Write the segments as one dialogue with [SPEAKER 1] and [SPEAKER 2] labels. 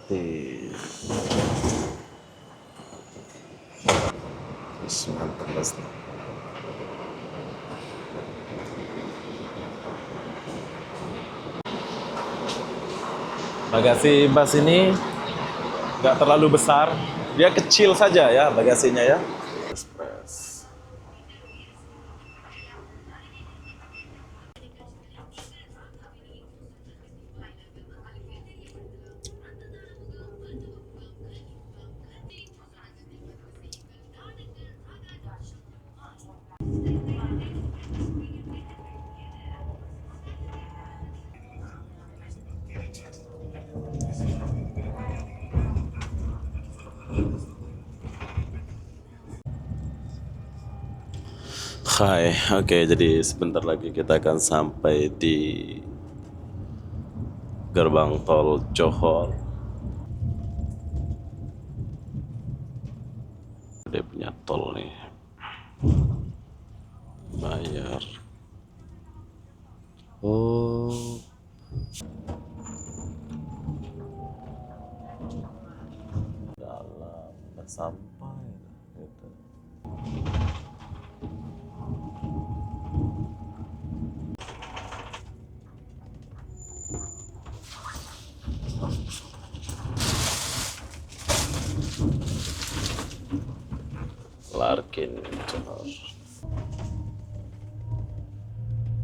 [SPEAKER 1] Di mantap Mas. Bagasi bus ini nggak terlalu besar, dia kecil saja ya bagasinya ya. Express. Hai, oke, jadi sebentar lagi kita akan sampai di gerbang tol Johor. Dia punya tol nih, bayar. Oh, dalam udah sampai gitu. Larkin Johor.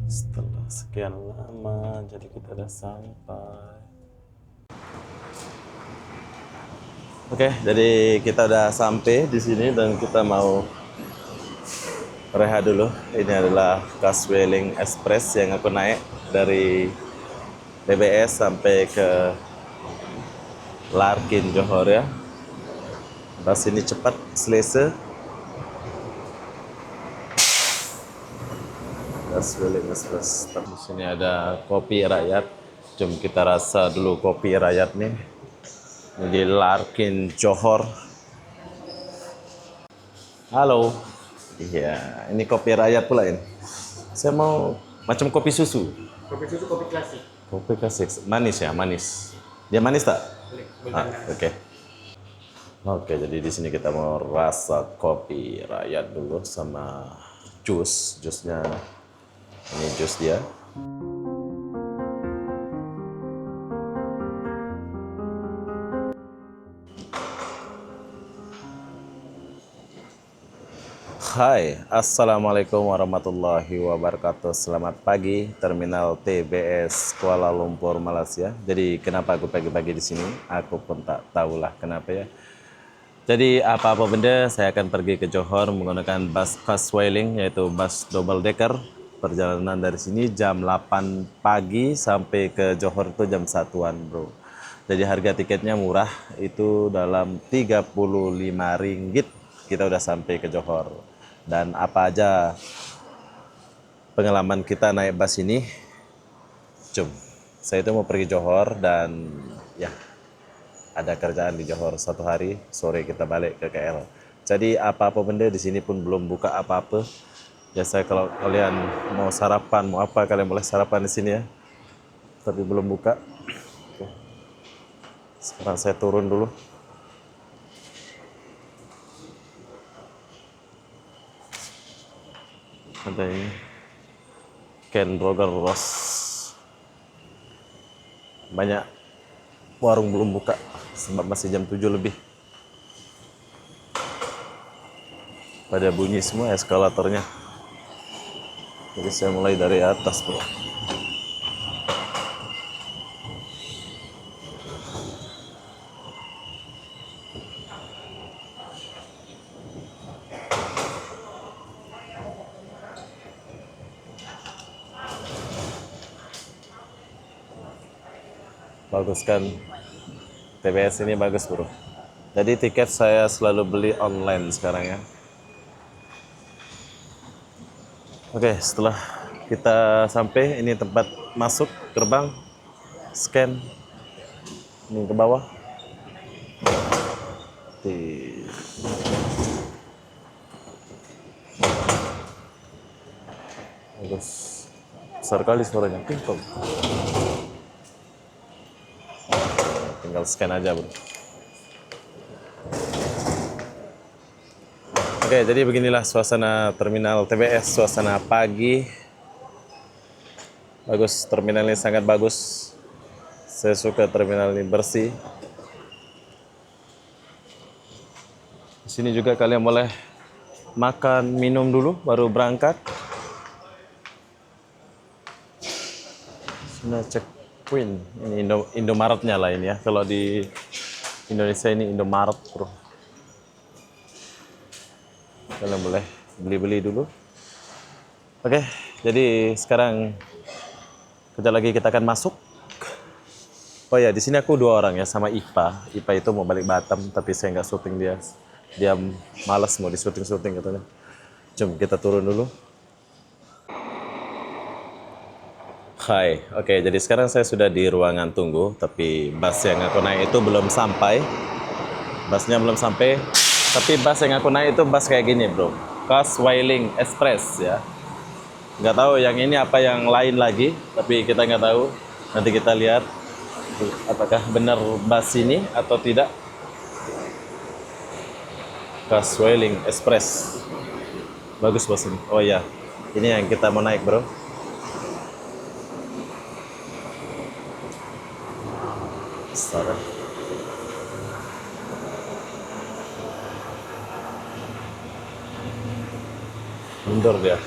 [SPEAKER 1] Setelah sekian lama, jadi kita udah sampai. Oke, jadi kita udah sampai di sini dan kita mau rehat dulu. Ini adalah Kasweling Express yang aku naik dari TBS sampai ke Larkin Johor ya. Bus ini cepat, selesa. Kasweling Express. Di sini ada kopi rakyat. Jom kita rasa dulu kopi rakyat nih. Di Larkin Johor. Halo. Iya, ini kopi rakyat pula ini. Saya mau macam kopi susu.
[SPEAKER 2] Kopi susu, kopi klasik.
[SPEAKER 1] Kopi klasik, manis ya, manis. Dia manis tak? Oke. Oke, jadi di sini kita mau rasa kopi rakyat dulu sama jus. Jusnya, ini jus dia. Hai, Assalamualaikum warahmatullahi wabarakatuh. Selamat pagi, Terminal TBS Kuala Lumpur, Malaysia. Jadi kenapa aku pagi-pagi di sini? Aku pun tak tahulah kenapa ya. Jadi apa-apa benda, saya akan pergi ke Johor menggunakan bus Kasweling, yaitu bus double decker. Perjalanan dari sini jam 8 pagi sampai ke Johor itu jam 1-an, bro. Jadi harga tiketnya murah, itu dalam 35 ringgit kita udah sampai ke Johor. Dan apa aja pengalaman kita naik bus ini, jom. Saya itu mau pergi Johor dan ya ada kerjaan di Johor 1 hari, sore kita balik ke KL. Jadi apa-apa benda di sini pun belum buka apa-apa. Biasa kalau kalian mau sarapan, mau apa, kalian boleh sarapan di sini ya. Tapi belum buka. Oke. Sekarang saya turun dulu. Ada ini Ken Burger Roast. Banyak warung belum buka sebab masih jam 7 lebih. Pada bunyi semua eskalatornya. Jadi saya mulai dari atas, bro. Bagus kan? TBS ini bagus, bro. Jadi tiket saya selalu beli online sekarang ya. Oke, setelah kita sampai, ini tempat masuk gerbang. Scan. Ini ke bawah. Bagus. Besar kali suaranya. Pingpong. tinggal scan aja bro. Oke, jadi beginilah suasana terminal TBS, suasana pagi. Bagus, terminal ini sangat bagus. Saya suka terminal ini bersih. Di sini juga kalian boleh makan, minum dulu baru berangkat. Sini checkpoint. Ini Indomaretnya lah ini ya. Kalau di Indonesia ini Indomaret, bro. Kalian boleh beli-beli dulu. Oke, jadi sekarang kejap lagi kita akan masuk. Oh ya, di sini aku 2 orang ya sama Ipa. Ipa itu mau balik Batam, tapi saya nggak syuting dia. Dia malas mau di syuting katanya. Jom kita turun dulu. Hai, oke. Jadi sekarang saya sudah di ruangan tunggu, tapi bus yang aku naik itu belum sampai. Busnya belum sampai. Tapi bus yang aku naik itu bus kayak gini, bro. Caswailing Express ya. Nggak tahu yang ini apa yang lain lagi, tapi kita nggak tahu. Nanti kita lihat apakah benar bus ini atau tidak. Caswailing Express. Bagus bus ini. Oh ya, ini yang kita mau naik, bro. Sarah. Mundur dia.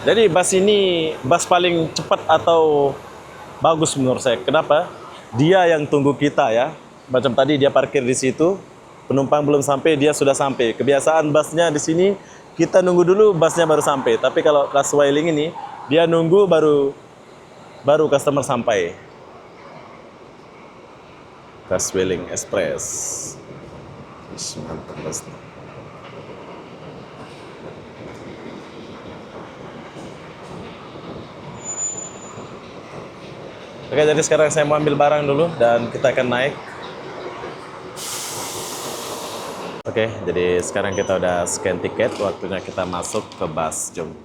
[SPEAKER 1] Jadi bus ini bus paling cepat atau bagus menurut saya. Kenapa? Dia yang tunggu kita ya. Macam tadi dia parkir di situ, penumpang belum sampai, dia sudah sampai. Kebiasaan busnya di sini kita nunggu dulu, busnya baru sampai. Tapi kalau Caswailing ini dia nunggu baru customer sampai. Caswailing Express. Mantap busnya. Oke, jadi sekarang saya mau ambil barang dulu dan kita akan naik. Oke, jadi sekarang kita udah scan tiket, waktunya kita masuk ke bus. Jom.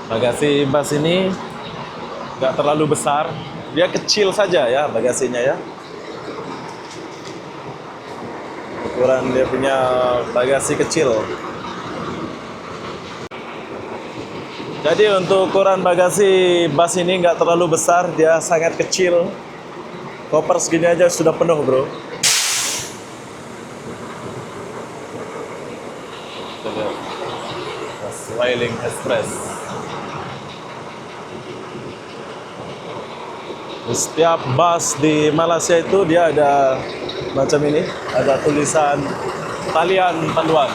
[SPEAKER 1] Bagasi bus ini nggak terlalu besar, dia kecil saja ya bagasinya ya. Ukuran dia punya bagasi kecil. Jadi untuk ukuran bagasi bus ini nggak terlalu besar, dia sangat kecil. Koper segini aja sudah penuh, bro. Caswailing Express. Setiap bus di Malaysia itu dia ada macam ini, ada tulisan talian panduan.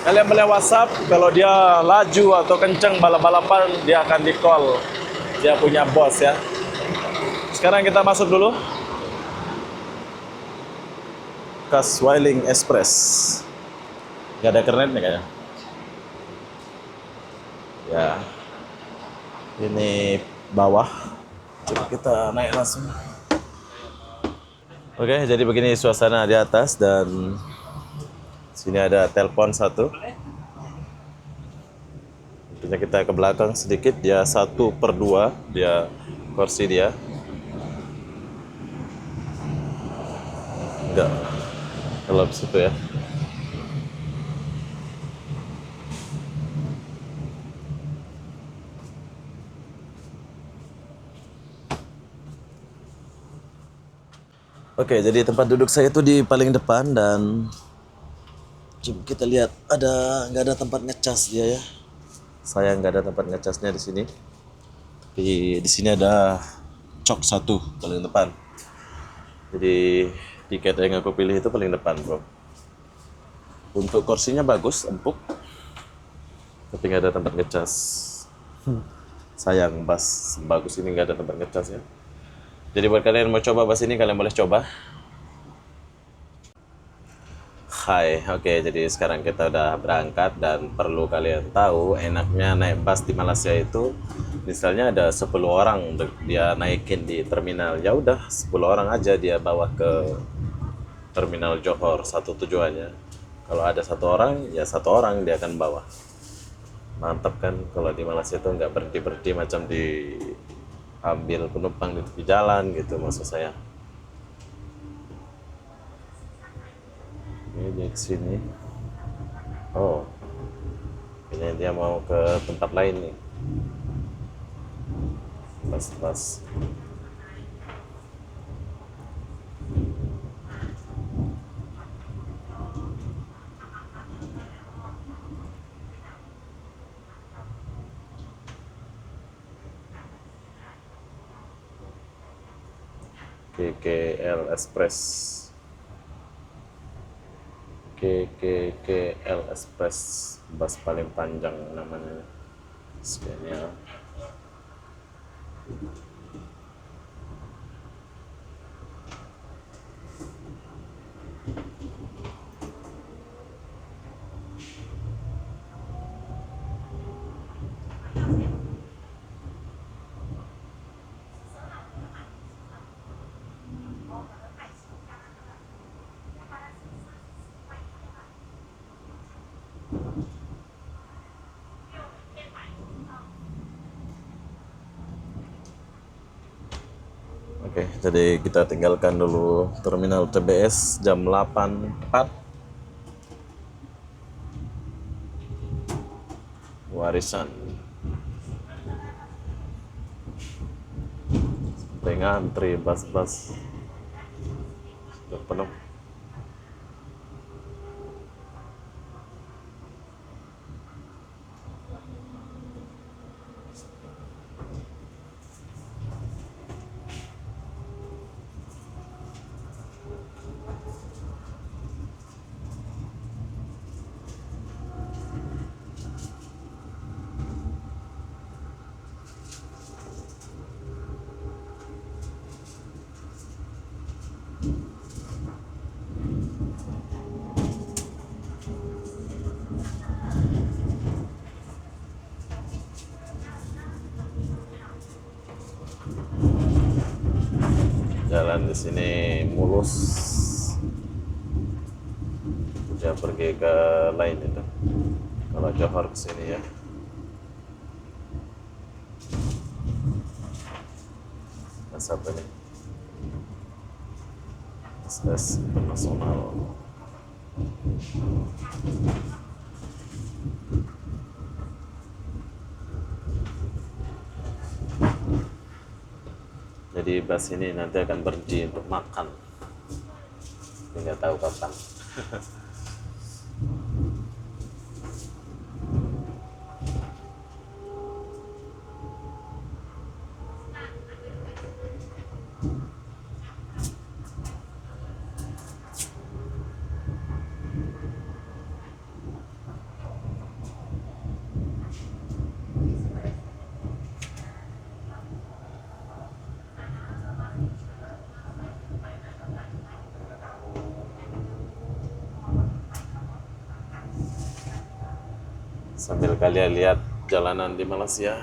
[SPEAKER 1] Kalian boleh WhatsApp, kalau dia laju atau kenceng balap-balapan, dia akan di-call. Dia punya bos ya. Sekarang kita masuk dulu. Caswailing Express. Gak ada kernetnya kayaknya. Ya. Ini bawah. Coba kita naik langsung. Oke, jadi begini suasana di atas dan sini ada telepon satu. Tentunya kita ke belakang sedikit, dia 1/2 dia kursi dia. Enggak. Kalau situ ya. Oke, jadi tempat duduk saya itu di paling depan dan coba kita lihat nggak ada tempat ngecas dia ya. Sayang nggak ada tempat ngecasnya di sini. Di sini ada cok satu paling depan. Jadi tiket yang aku pilih itu paling depan, bro. Untuk kursinya bagus, empuk, tapi nggak ada tempat ngecas. Sayang bus bagus ini nggak ada tempat ngecas ya. Jadi buat kalian yang mau coba bus ini, kalian boleh coba. Hai, oke, jadi sekarang kita udah berangkat dan perlu kalian tahu enaknya naik bus di Malaysia itu, misalnya ada 10 orang dia naikin di terminal, ya udah 10 orang aja dia bawa ke terminal Johor satu tujuannya. Kalau ada 1 orang, ya 1 orang dia akan bawa. Mantap kan? Kalau di Malaysia itu nggak berhenti-berhenti macam di ambil penumpang di tepi jalan gitu maksud saya. Ini di sini. Oh, ini dia mau ke tempat lain nih. Pas-pas. KKL Express. KKL Express, bus paling panjang namanya. Sekian ya. Oke, jadi kita tinggalkan dulu terminal TBS jam 8.04. Warisan. Dengan antri bus-bus sudah penuh. Jalan di sini mulus. Dia pergi ke lain itu. Kalau Johor ke sini ya. Mas apa nih? Tes internasional. Jadi bus ini nanti akan berhenti untuk makan. Tidak tahu kapan. Sambil kalian lihat jalanan di Malaysia.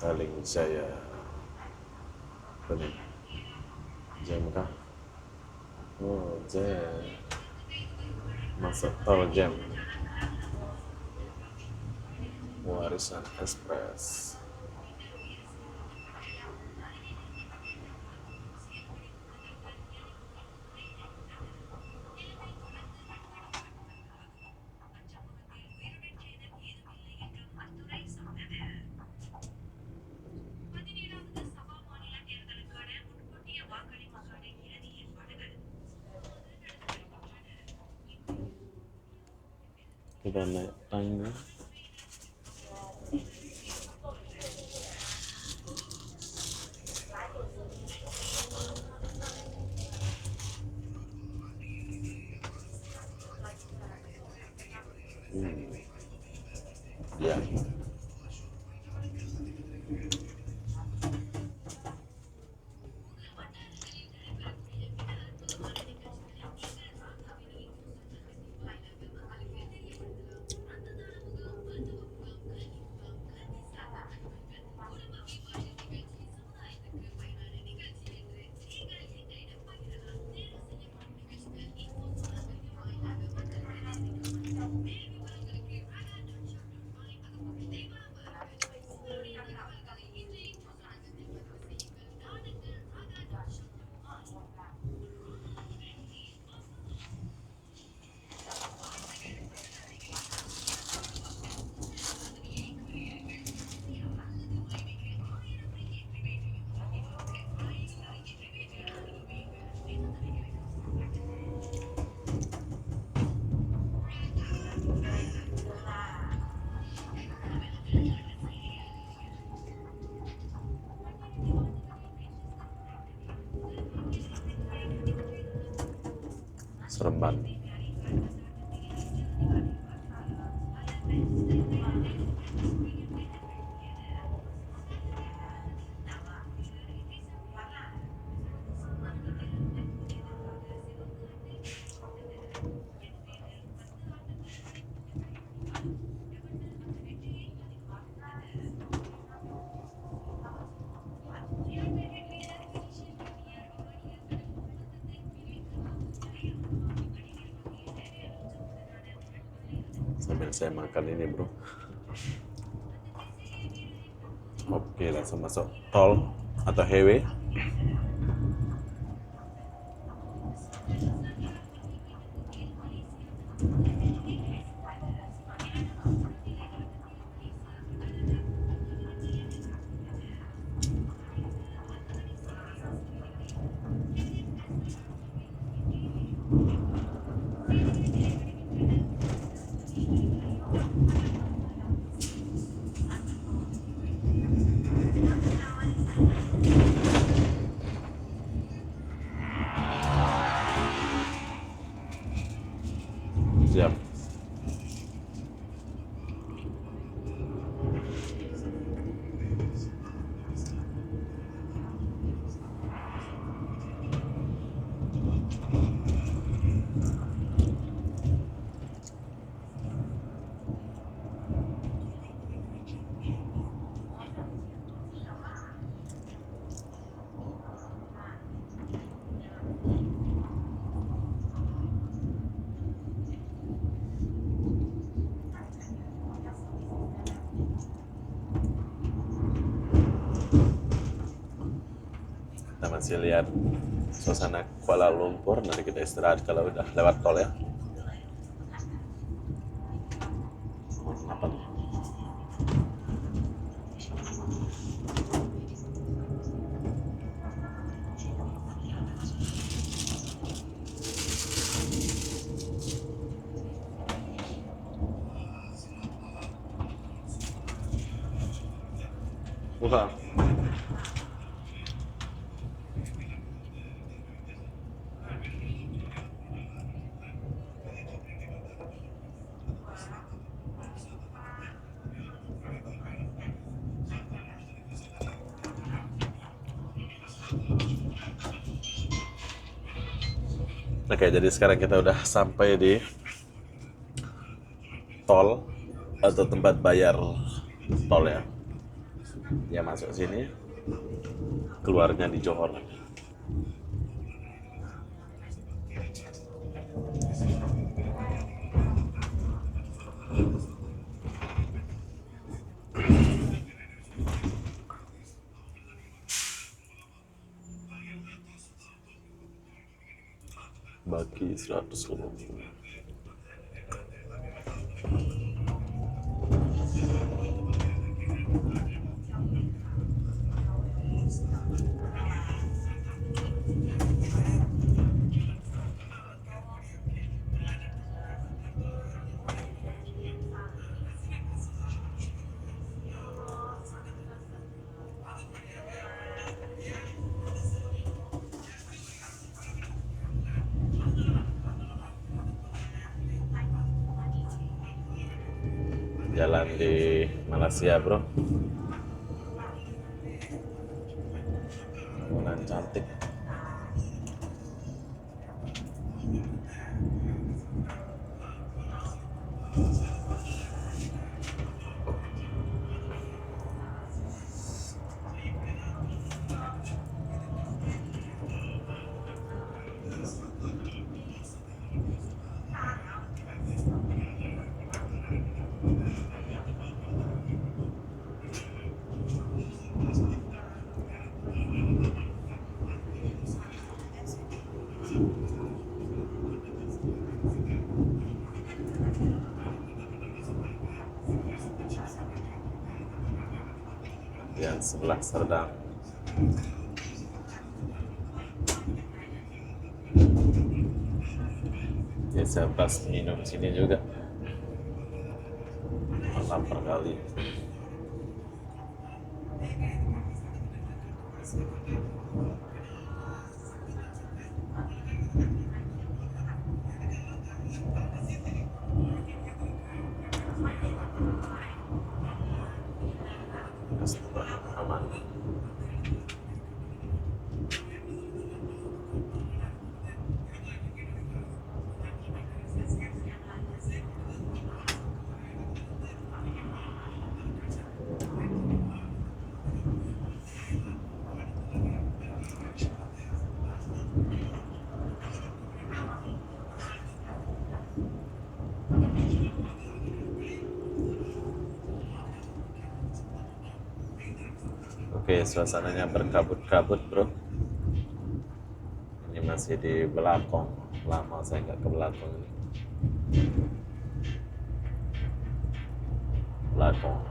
[SPEAKER 1] Paling Jaya. Apa nih? Jam kah? Oh, jam. Masuk tol jam. Warisan Express. Kita naik tangga. Ya. Seremban. Sambil saya makan ini bro. Oke, langsung masuk tol atau highway. Siap. Kita masih lihat suasana Kuala Lumpur, nanti kita istirahat kalau udah lewat tol ya. Apa nih? Buka. Oke, jadi sekarang kita udah sampai di tol atau tempat bayar tol ya. Ya masuk sini, keluarnya di Johor. Bagi 150. Jalan di Malaysia bro, bangunan cantik. Yang sebelah Serdang. Ya saya pas minum sini juga. Lapar kali. Oke, suasananya berkabut-kabut bro. Ini masih di Belakong. Lama saya nggak ke Belakong ini. Belakong.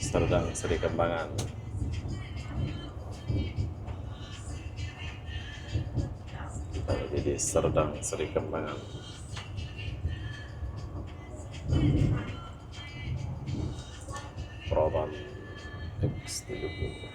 [SPEAKER 1] Serdang Seri Kembangan. Kita lagi di Serdang Seri Kembangan. Proton X70.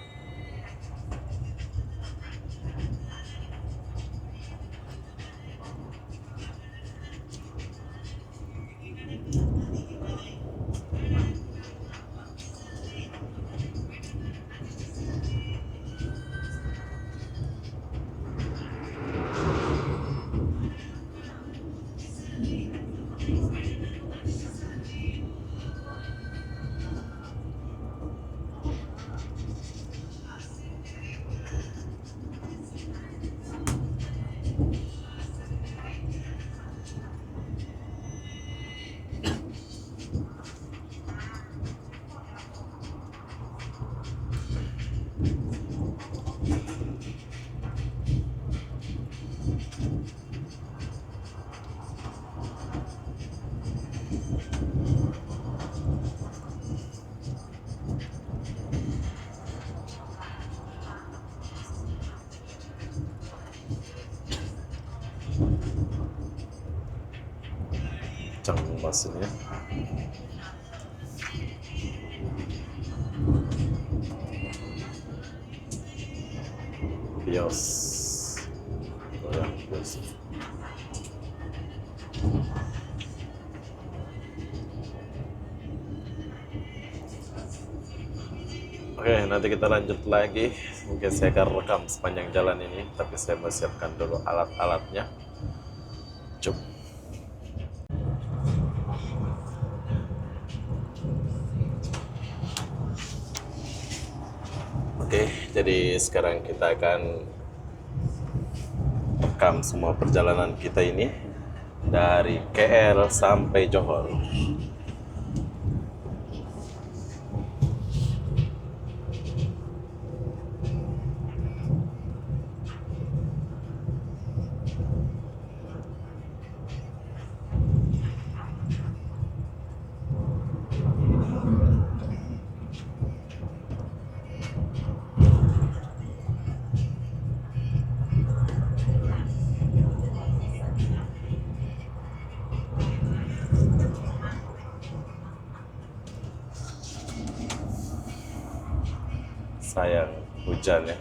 [SPEAKER 1] Kencang mesinnya. Bios. Oh ya, bios. Oke, nanti kita lanjut lagi. Mungkin saya akan rekam sepanjang jalan ini, tapi saya mau siapkan dulu alat-alatnya. Cuk. Oke, jadi sekarang kita akan rekam semua perjalanan kita ini dari KL sampai Johor. Sayang hujan ya,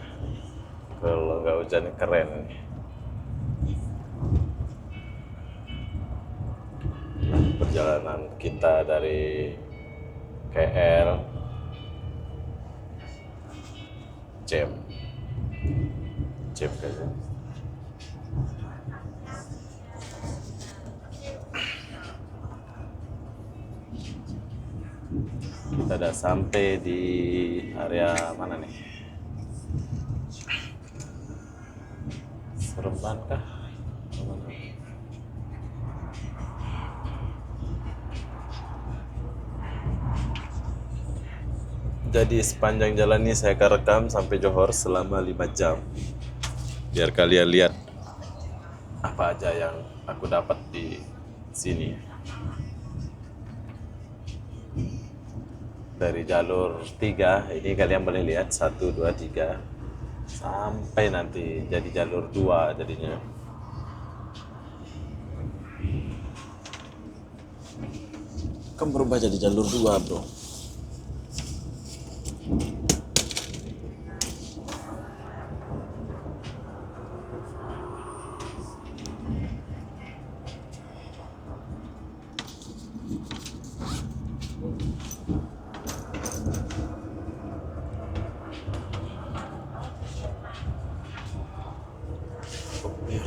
[SPEAKER 1] kalau nggak hujan keren nih. Perjalanan kita dari KL jam kayaknya. Kita udah sampai di area mana nih? Seremban kah? Jadi sepanjang jalan ini saya akan rekam sampai Johor selama 5 jam. Biar kalian lihat apa aja yang aku dapat di sini. Dari jalur 3 ini kalian boleh lihat 1, 2, 3 sampai nanti jadi jalur 2 jadinya. Kan berubah jadi jalur 2 bro.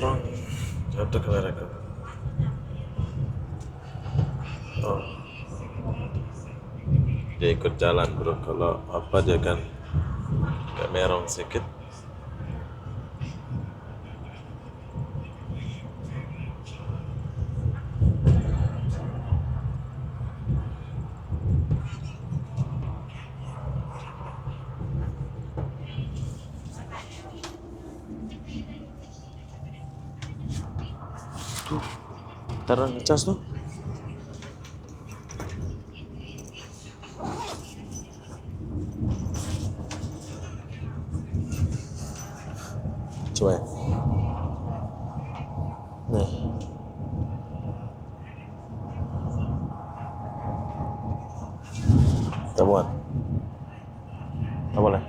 [SPEAKER 1] Orang jatuh ke mereka. Oh, dia ikut jalan bro. Kalau apa dia kan nggak merong sedikit. Tuh, taruh ngecas tuh. Coba ya. Nih. Kita buat. Nggak boleh.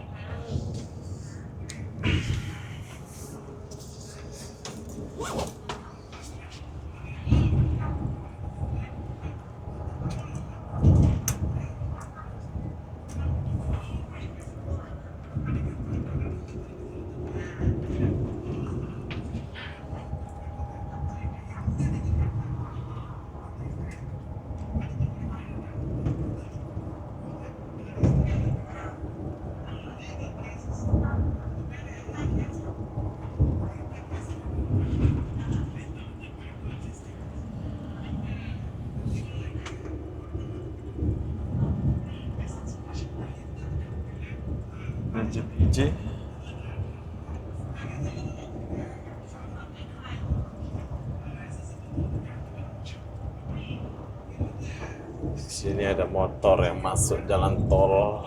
[SPEAKER 1] Biji-biji. Sini ada motor yang masuk jalan tol.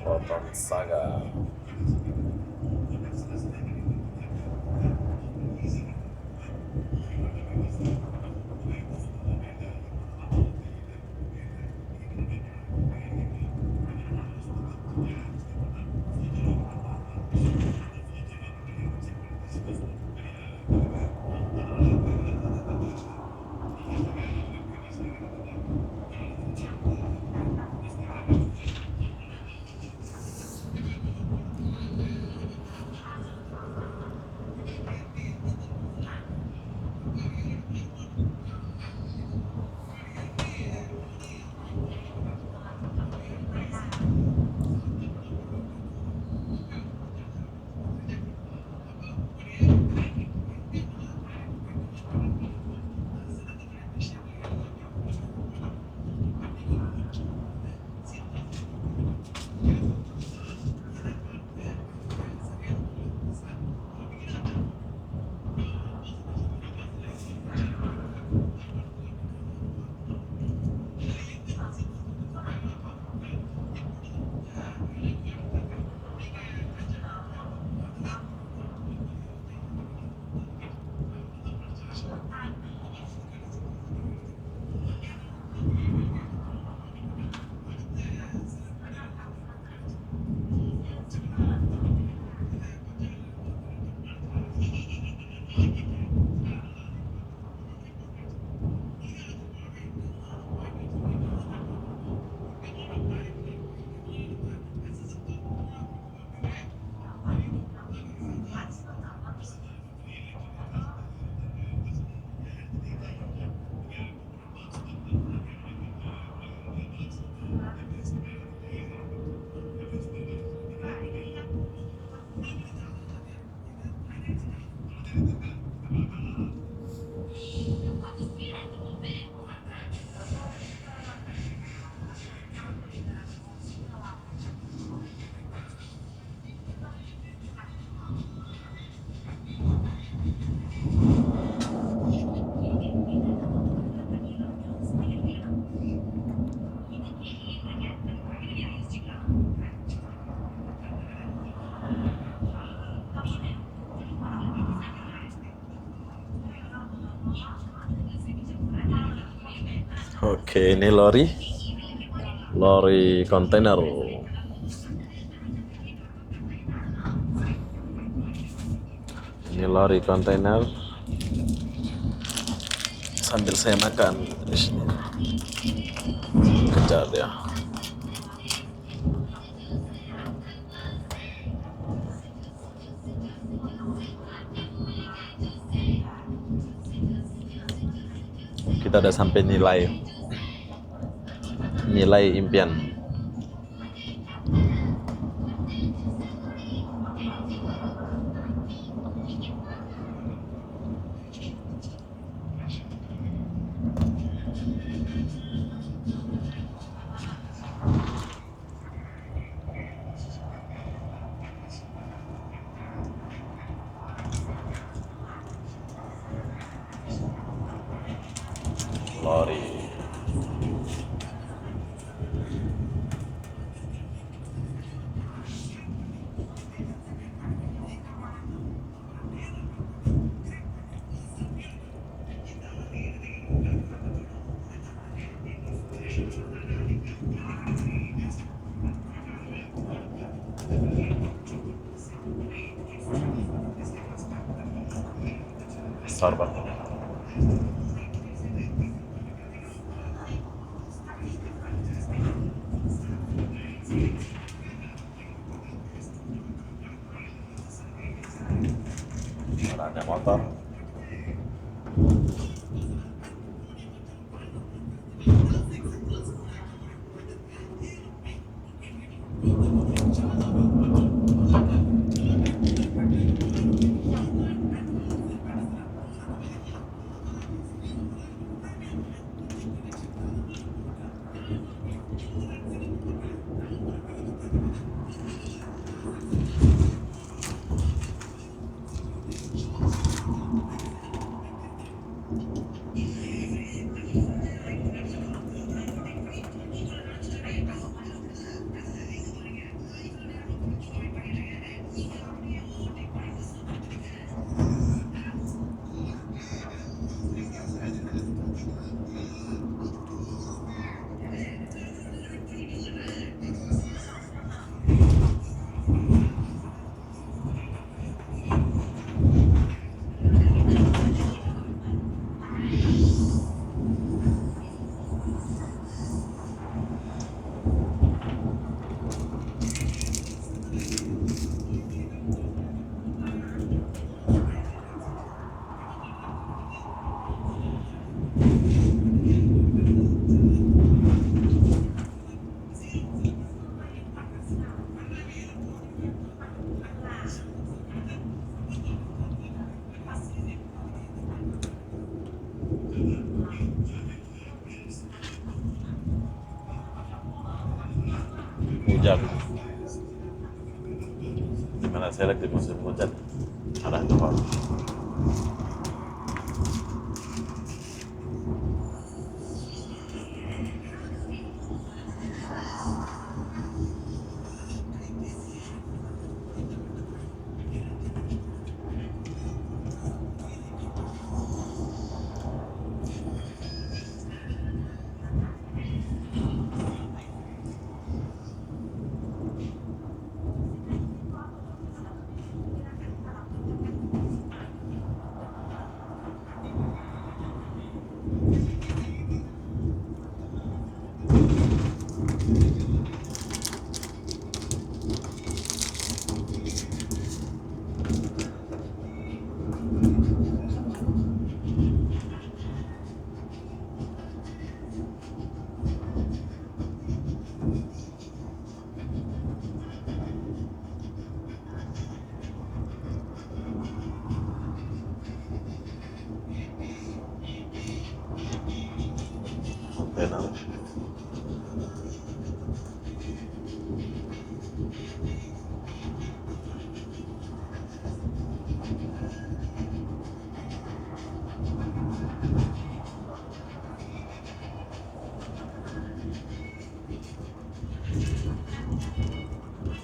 [SPEAKER 1] Roton Saga. Oke, ini lori kontainer. Ini lori kontainer. Sambil saya makan di sini. Kejar ya. kita udah sampai nilai impian. Lori. Besar banget. Ada motor. Hujan. Dimana saya lagi musim hujan. Arah Johor. Kontainer.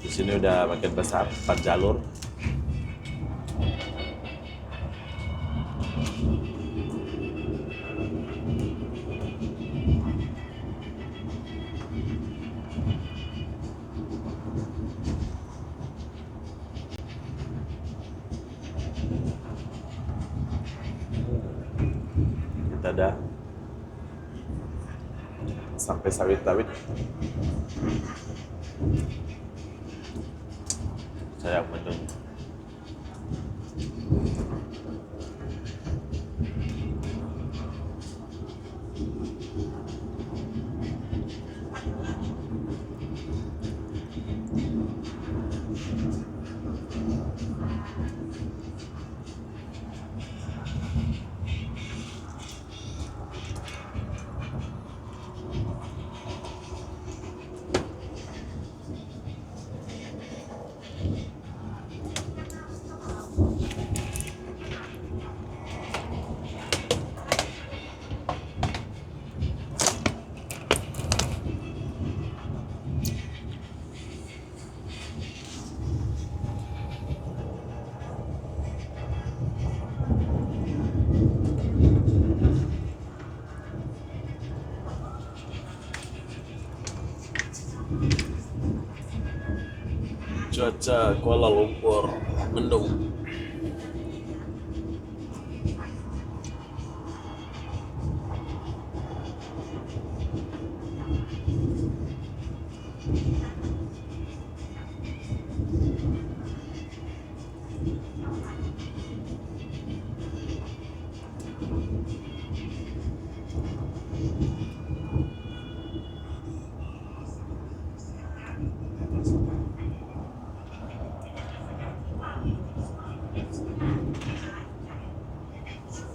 [SPEAKER 1] Di sini udah makin besar, 4 jalur. Kita ada sampai sawit-sawit. Saya menunggu. Cuaca Kuala Lumpur mendung.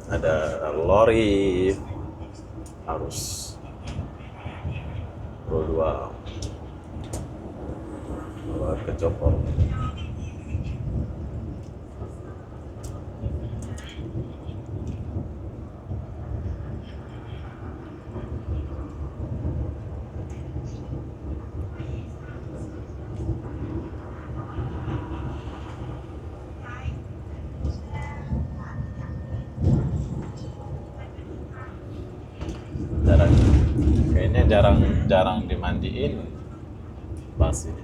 [SPEAKER 1] Ada lori arus roda 2 ke Johor. Jarang, kayaknya jarang dimandiin bus ini.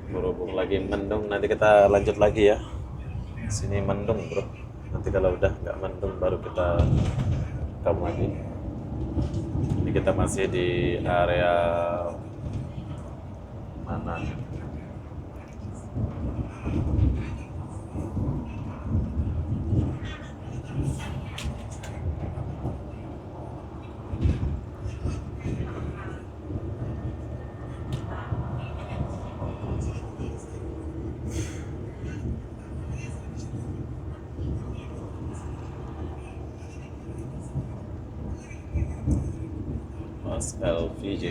[SPEAKER 1] Berhubung lagi mendung, nanti kita lanjut lagi ya. Sini mendung bro, nanti kalau udah nggak mendung baru kita rekam lagi. Ini kita masih di area mana? Mas LVJ.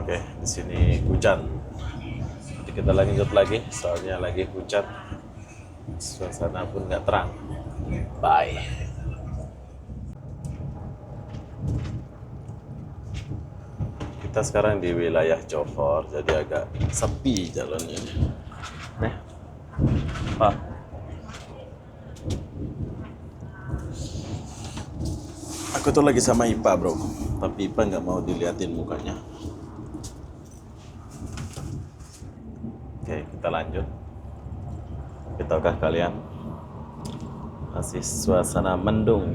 [SPEAKER 1] Oke, di sini hujan. Nanti kita lanjut lagi, soalnya lagi hujan. Suasana pun nggak terang. Bye. Kita sekarang di wilayah Johor, jadi agak sepi jalannya. Nih, Pak. Aku tuh lagi sama Ipa bro, tapi Ipa nggak mau diliatin mukanya. Oke, kita lanjut. Tahukah kalian, masih suasana mendung.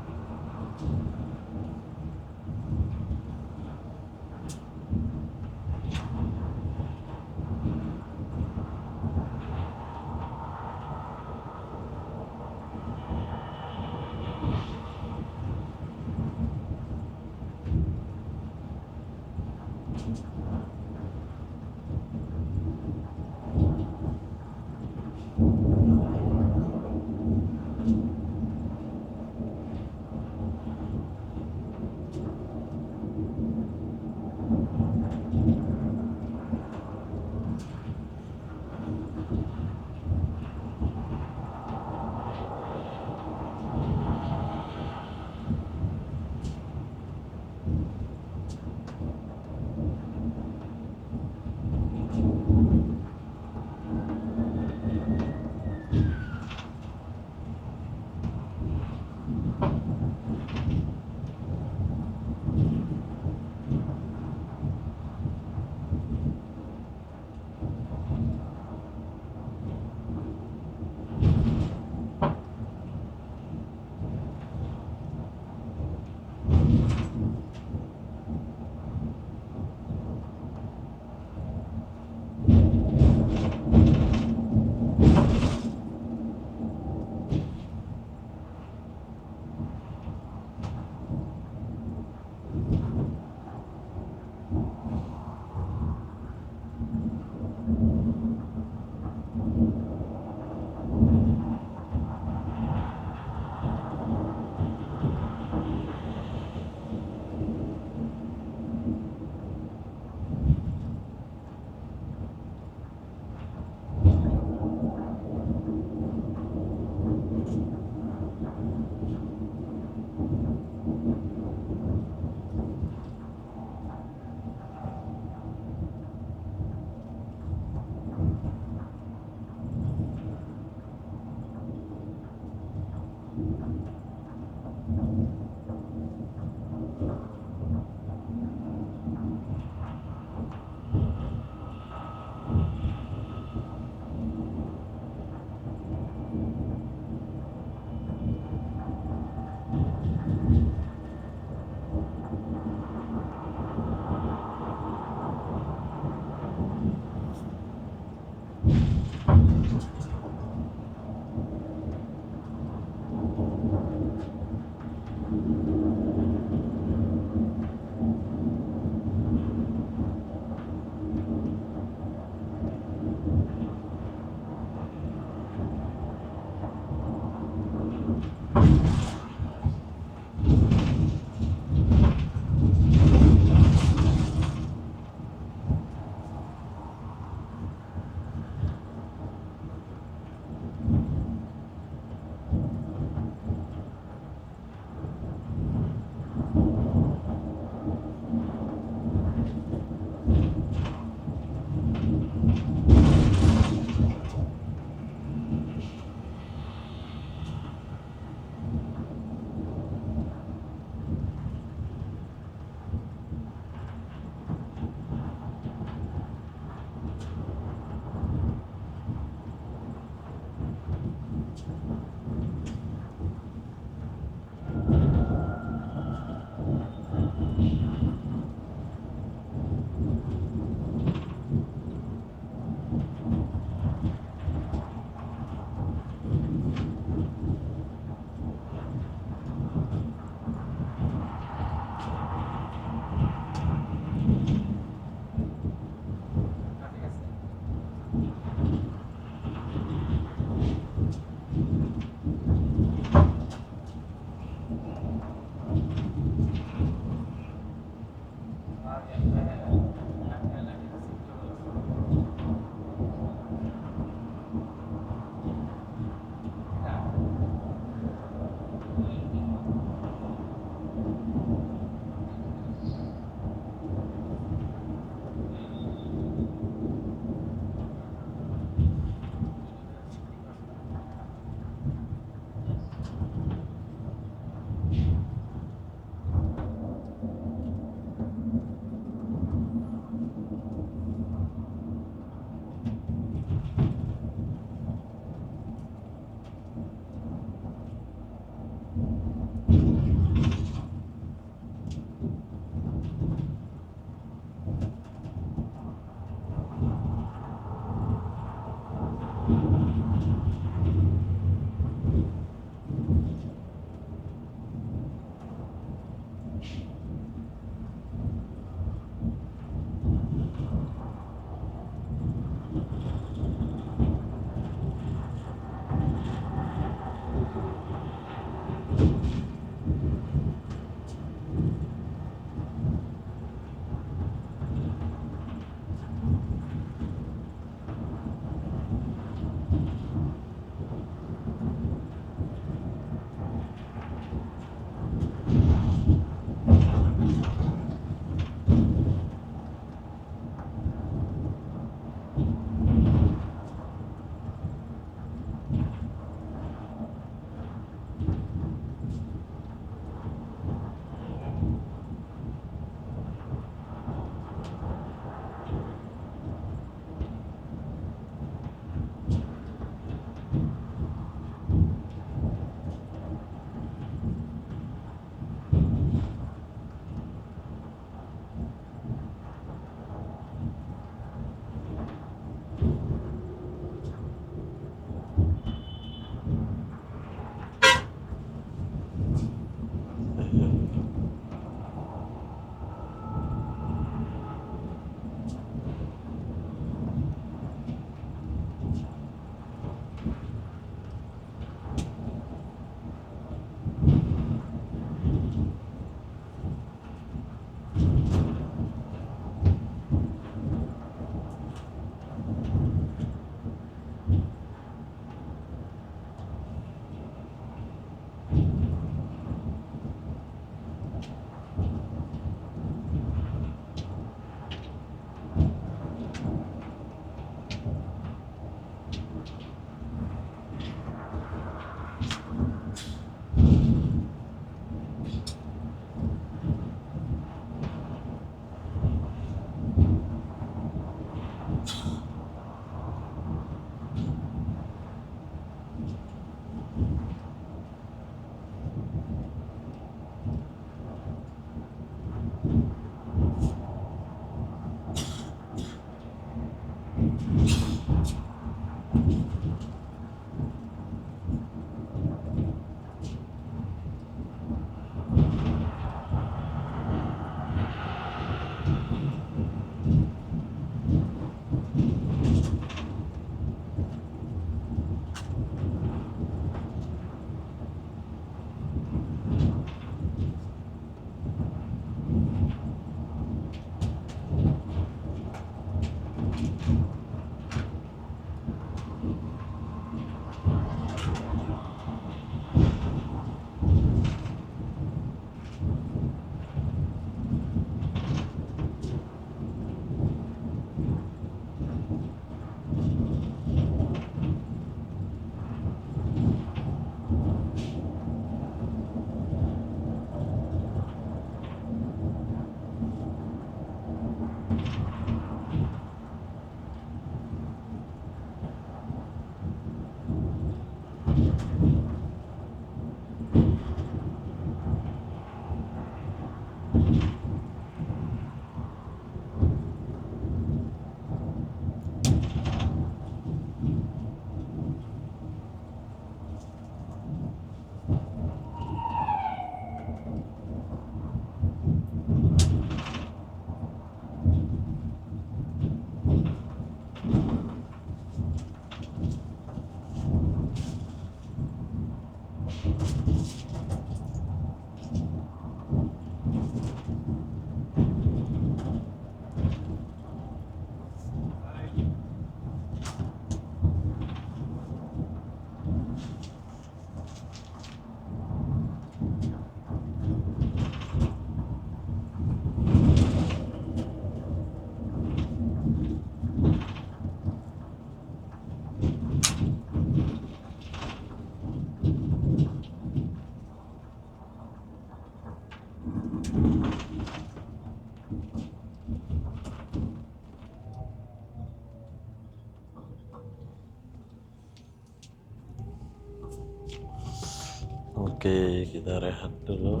[SPEAKER 1] Oke, kita rehat dulu.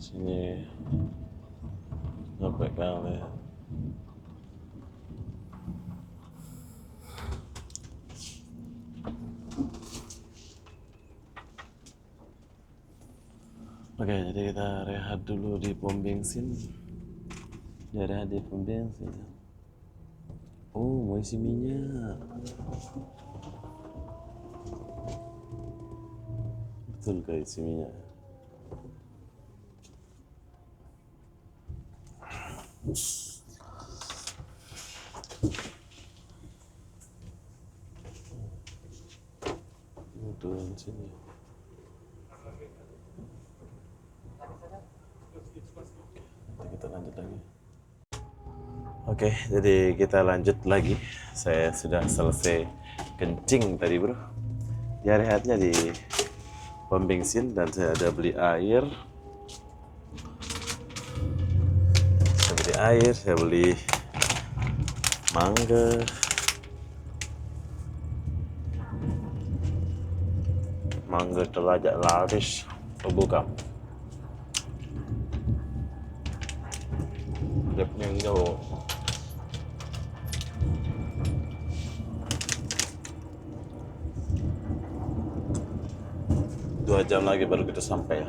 [SPEAKER 1] Sini sampai kalian. Oke, jadi kita rehat dulu di pom bensin. Ya, rehat di pom bensin. Oh, mau isi minyak. Betul guys, isi minyak. Turun sini. Nanti kita lanjut lagi. Oke, jadi kita lanjut lagi. Saya sudah selesai kencing tadi bro. Ya rehatnya di pom bensin dan saya ada beli air. Saya beli mangga. Mangga terlajak laris. Oh bukan. Depnya jauh. Dua jam lagi baru kita sampai.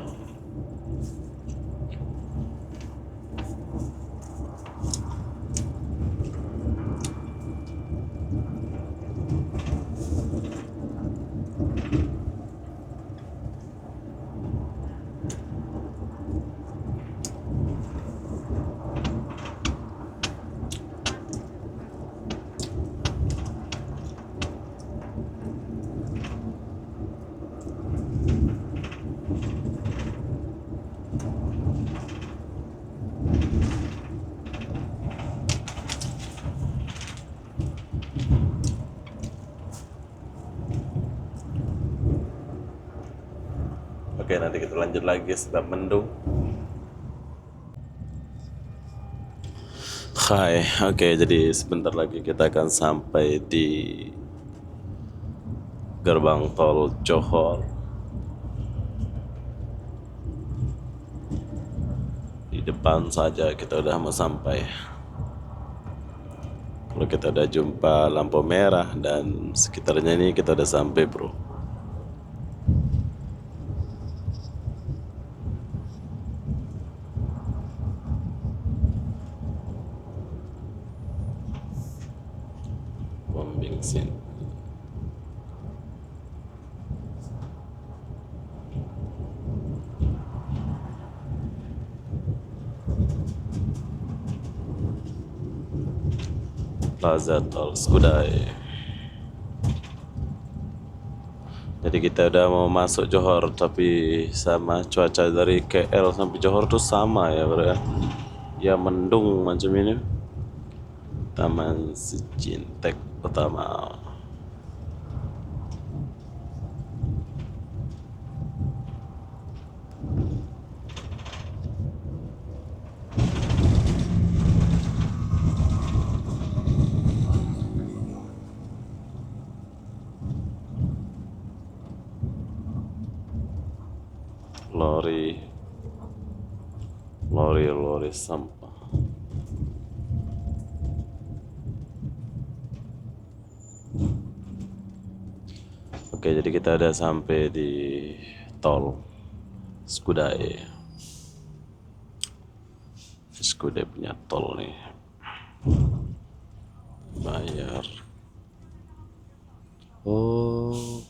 [SPEAKER 1] Oke, nanti kita lanjut lagi sebab mendung. Hai, oke, jadi sebentar lagi kita akan sampai di gerbang tol Johor. Di depan saja kita udah mau sampai. Kalau kita udah jumpa lampu merah dan sekitarnya ini kita udah sampai bro. Pom bensin. Plaza Tol Skudai. Jadi kita udah mau masuk Johor, tapi sama cuaca dari KL sampai Johor tuh sama ya bro ya. Ya mendung macam ini. Taman Sijintek Utama. Lori sampah. Oke, jadi kita udah sampai di tol Skudai. Skudai punya tol nih. Bayar. Oh.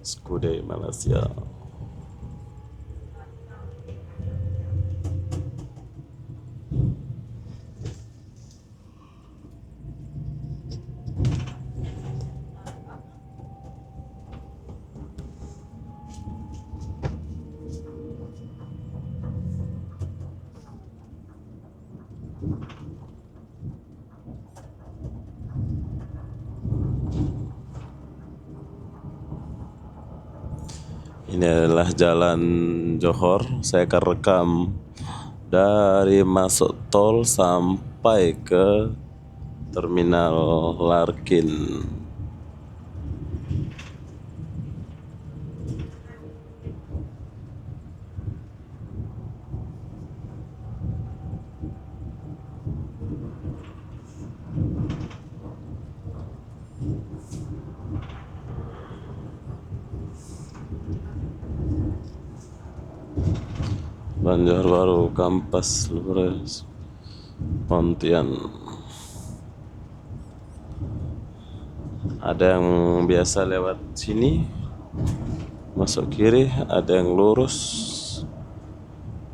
[SPEAKER 1] Skudai Malaysia. inilah jalan Johor. Saya akan rekam dari masuk tol sampai ke terminal Larkin. Banjarbaru, Kampas, Lures, Pontian. Ada yang biasa lewat sini masuk kiri, ada yang lurus,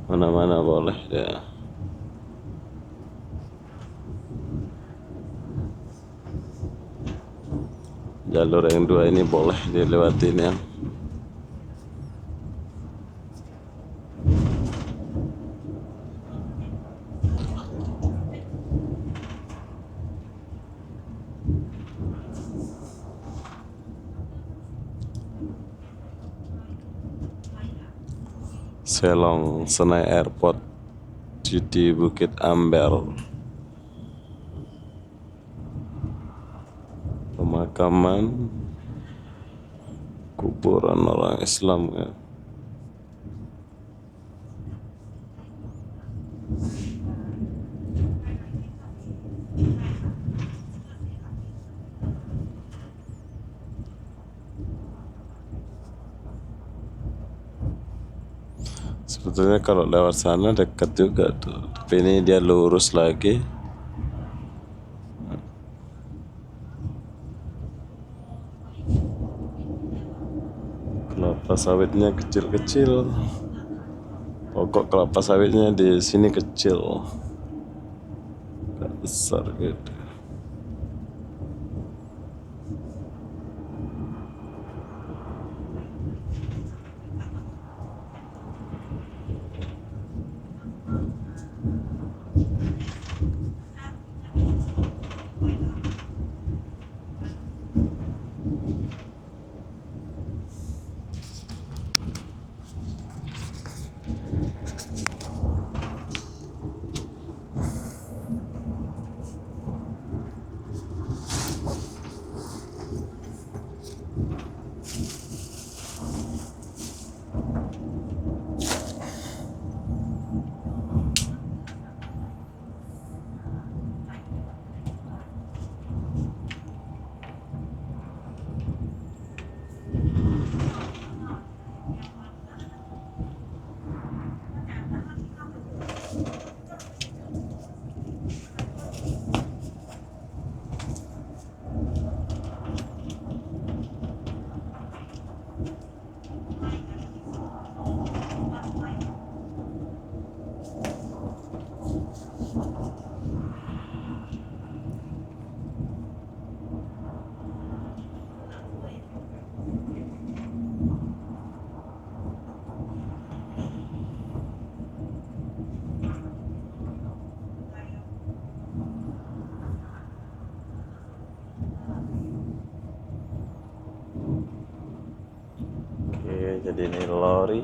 [SPEAKER 1] mana-mana boleh ya. Jalur yang dua ini boleh dilewatin ya. Selong Senai Airport di Bukit Amber. Pemakaman kuburan orang Islam ya. Sebetulnya kalau lewat sana dekat juga tuh, tapi ini dia lurus lagi. Kelapa sawitnya kecil-kecil. Pokok kelapa sawitnya di sini kecil, gak besar gitu. Oke, jadi ini lori.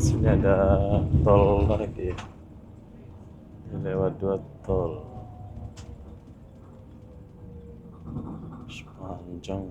[SPEAKER 1] Sini ada tol lagi, lewat dua tol sepanjang.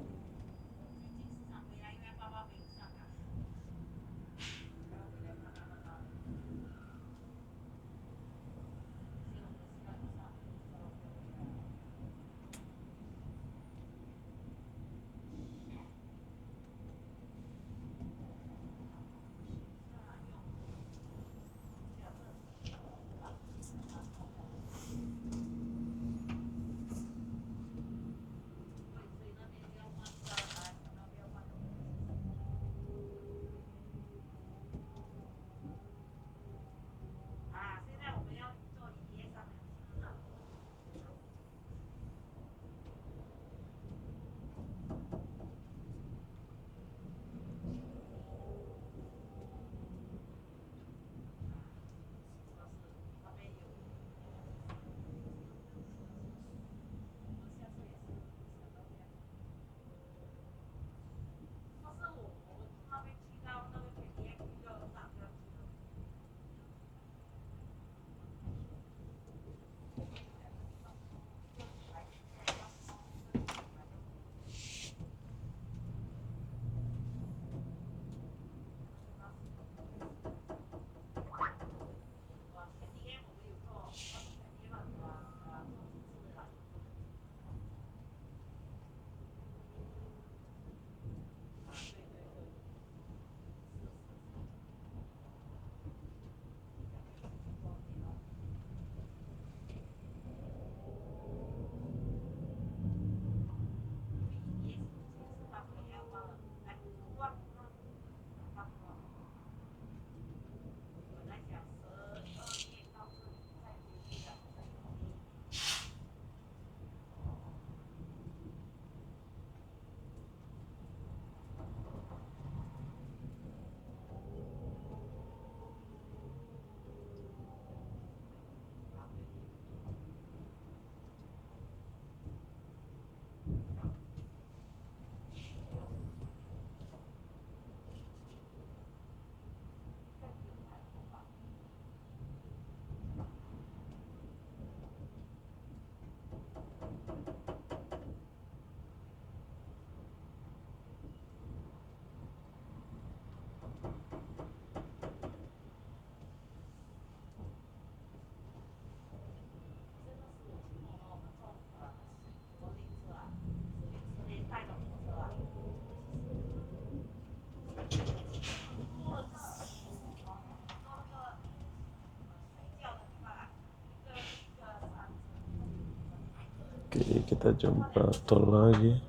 [SPEAKER 1] Oke, kita jumpa tol lagi.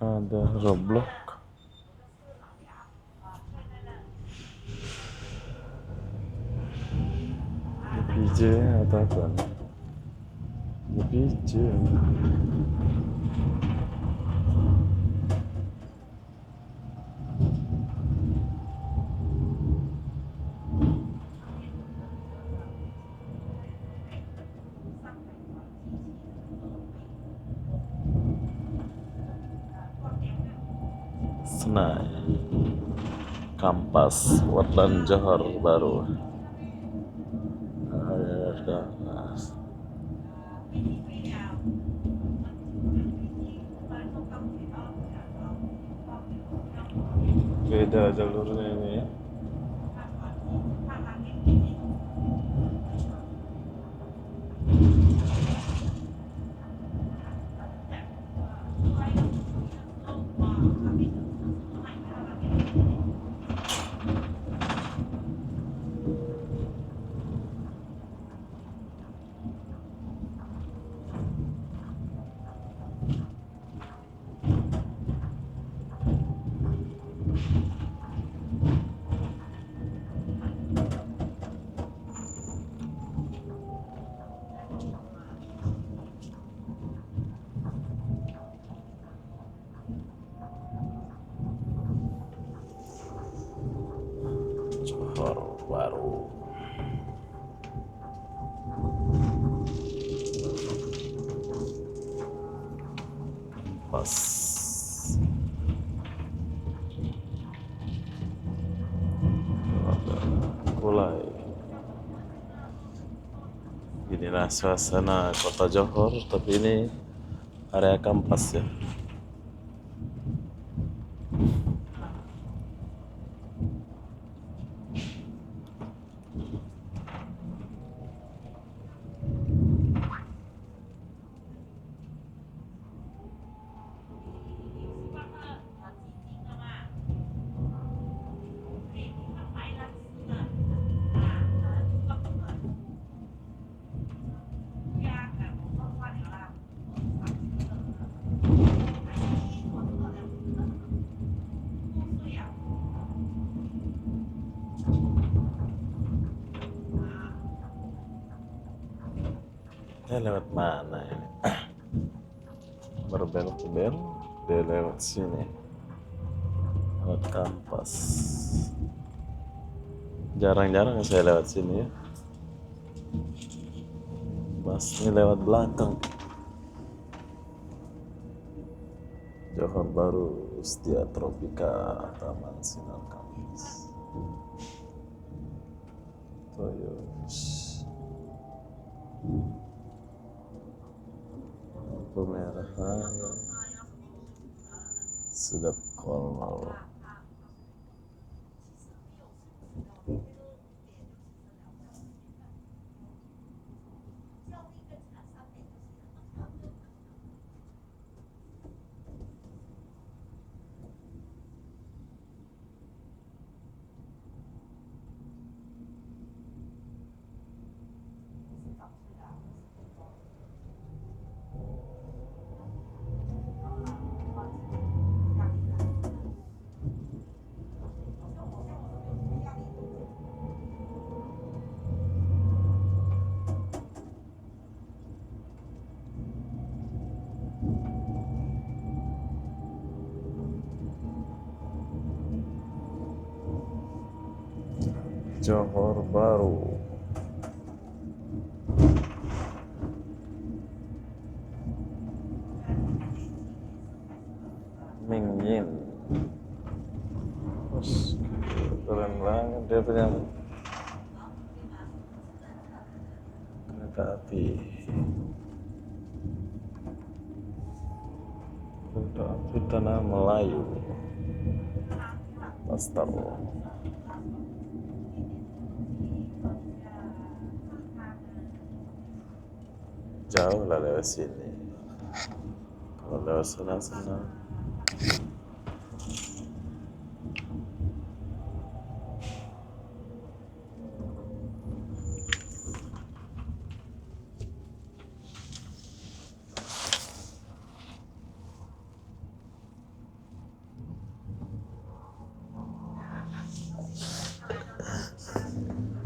[SPEAKER 1] Ada Roblox. PJ atau apa? PJ. Senai Kampas Wetland Johor Baru. Beda jalurnya ini ya. Johor Baru. Pas mulai. Inilah suasana kota Johor, tapi ini area Kampas ya. Lewat mana ini? Berbelok-belok, dia lewat sini. Lewat Kampas. Jarang-jarang saya lewat sini ya. Mas ini lewat belakang. Johor Baru, Ustia Tropika, Taman Sinar Kampas. Toyos. Pemerahan sedap kolmal. Johor Baru. Mingin. Keren banget dia punya kereta api. Kereta api Tanah Melayu. Master. Jauh lah lewat sini. Kalau lewat sana sana.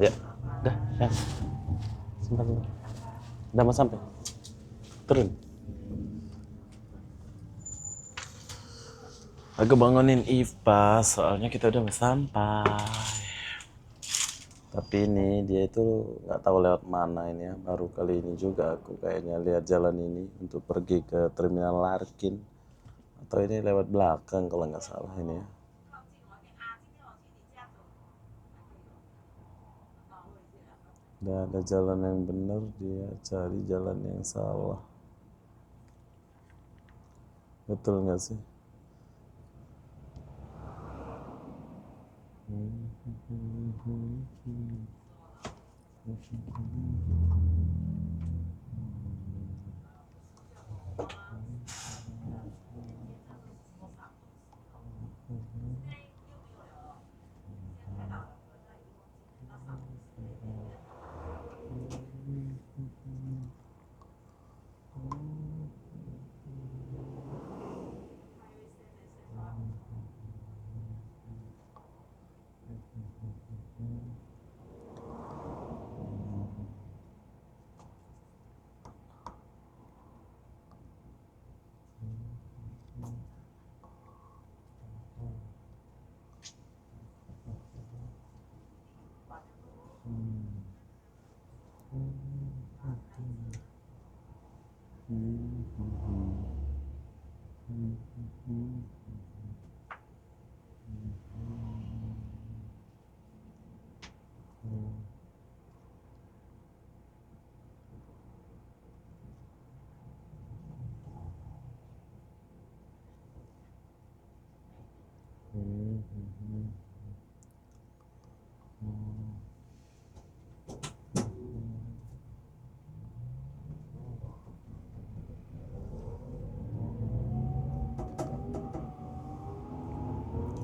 [SPEAKER 1] Ya, dah, ya. Sebentar. Udah mau sampai. Turun. Aku bangunin Ipa, soalnya kita udah mau sampai. Tapi ini dia itu nggak tahu lewat mana ini ya. Baru kali ini juga aku kayaknya lihat jalan ini untuk pergi ke Terminal Larkin. Atau ini lewat belakang kalau nggak salah ini ya. Nggak ada jalan yang benar, dia cari jalan yang salah. Betul nggak sih?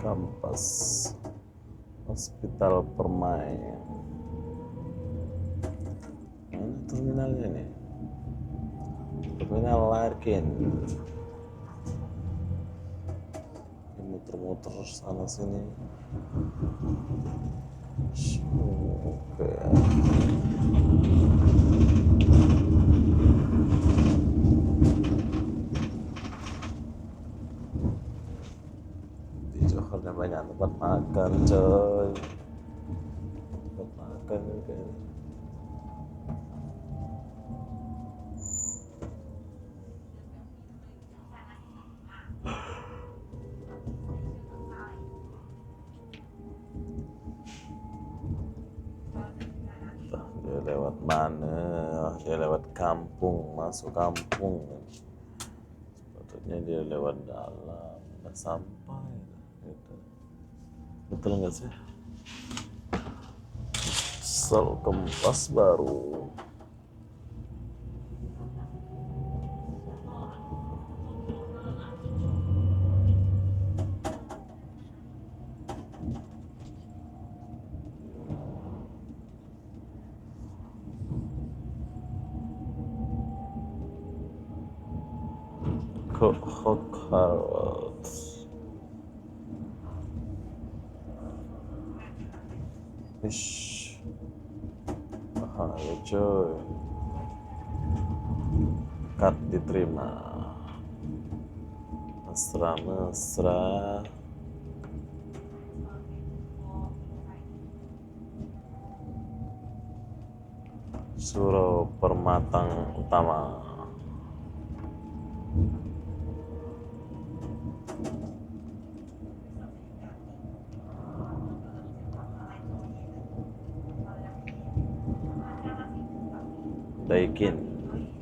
[SPEAKER 1] Kampas Hospital Permai. Mana terminalnya nih? Terminal Larkin. Muter-muter sana sini. Oke. Di Johornya banyak tempat makan, coy. Tempat makan kayak. Dia lewat mana? Dia lewat kampung, masuk kampung. Sepatutnya dia lewat dalam. Udah sampai gitu. Betul nggak sih? Sel Kempas baru. Hokharot. Ish. Bahaya coy. Kad diterima. Mesra-mesra. Surau Permatang Utama.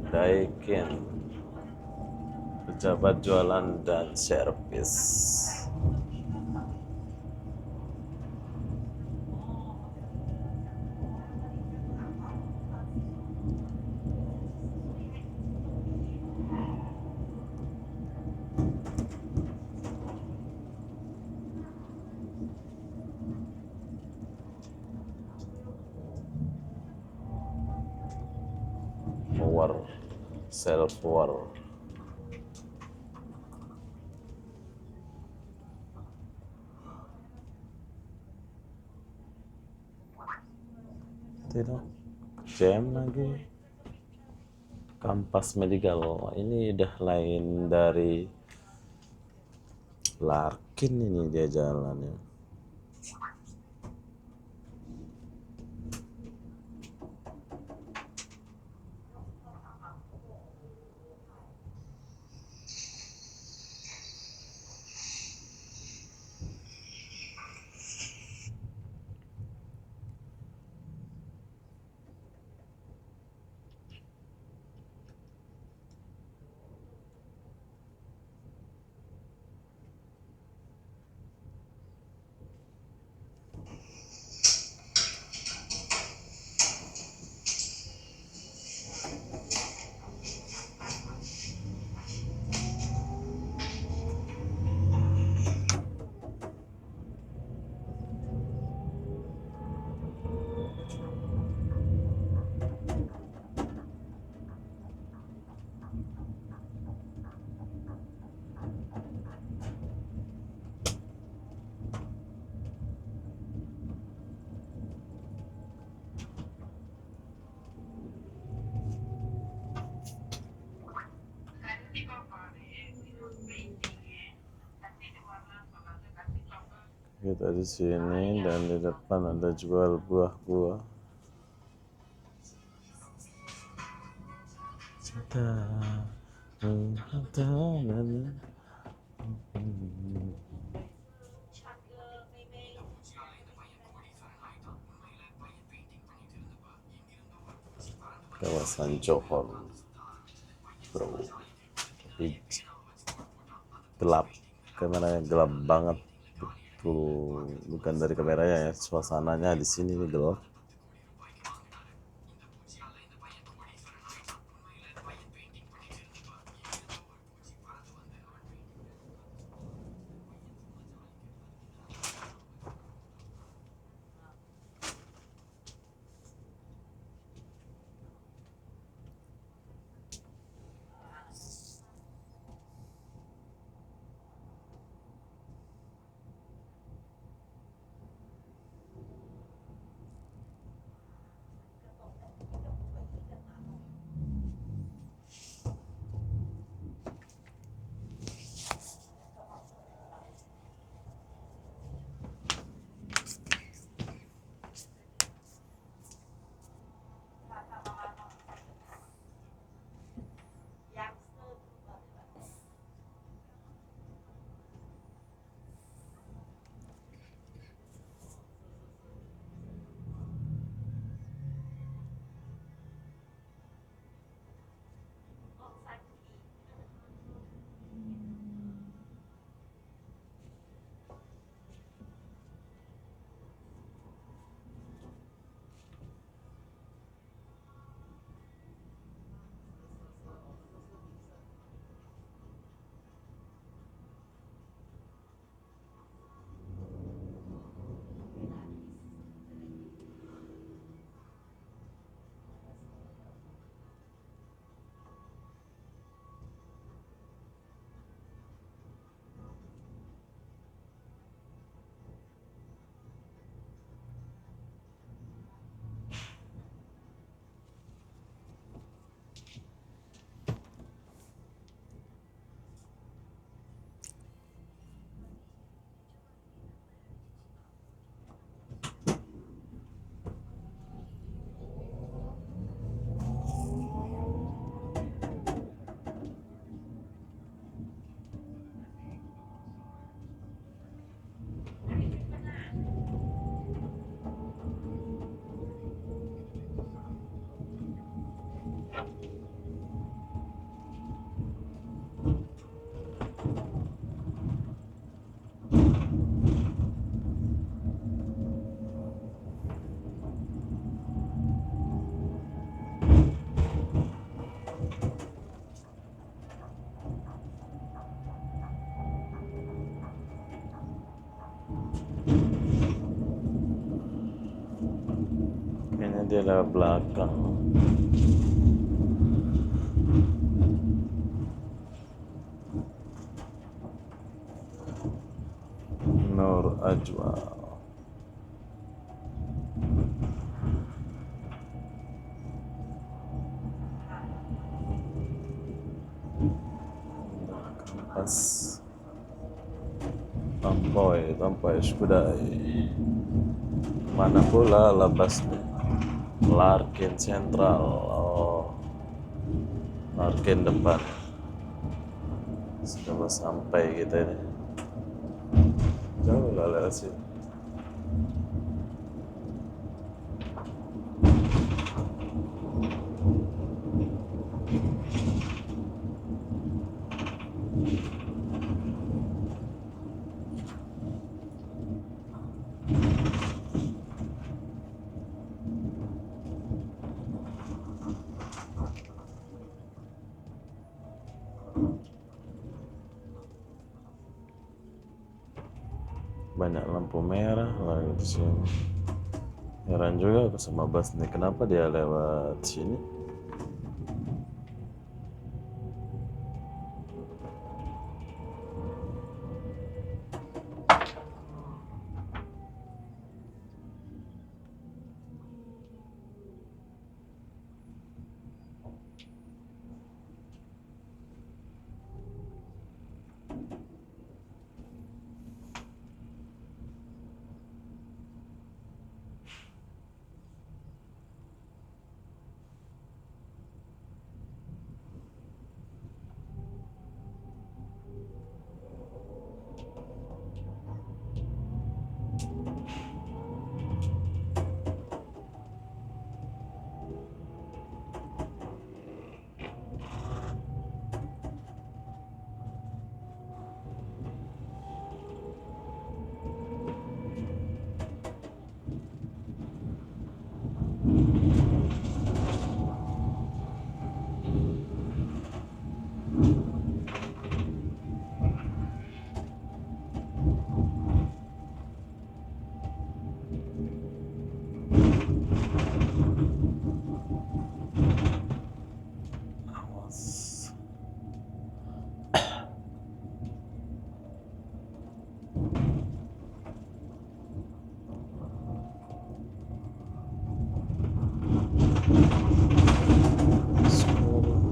[SPEAKER 1] Daikin, pejabat jualan dan servis. self worth. Tidak jam lagi. Kampas Medical ini udah lain dari Larkin, ini dia jalannya. Kita di sini dan di depan ada jual buah-buah. Cinta, kawasan Johor, bro. Tapi gelap, kameranya gelap banget. Tuh, bukan dari kameranya ya, suasananya di sini nih gelap. Kayaknya dia lewat belakang. jual. Kampas Tampoy Skudai. Mana pula labas nih? Larkin Sentral. Oh, Larkin depan. Sudah mau sampai kita ini. Jauh lah lewat sini. Banyak lampu merah lagi di sini. Heran juga aku sama bus nih, kenapa dia lewat sini? Awas.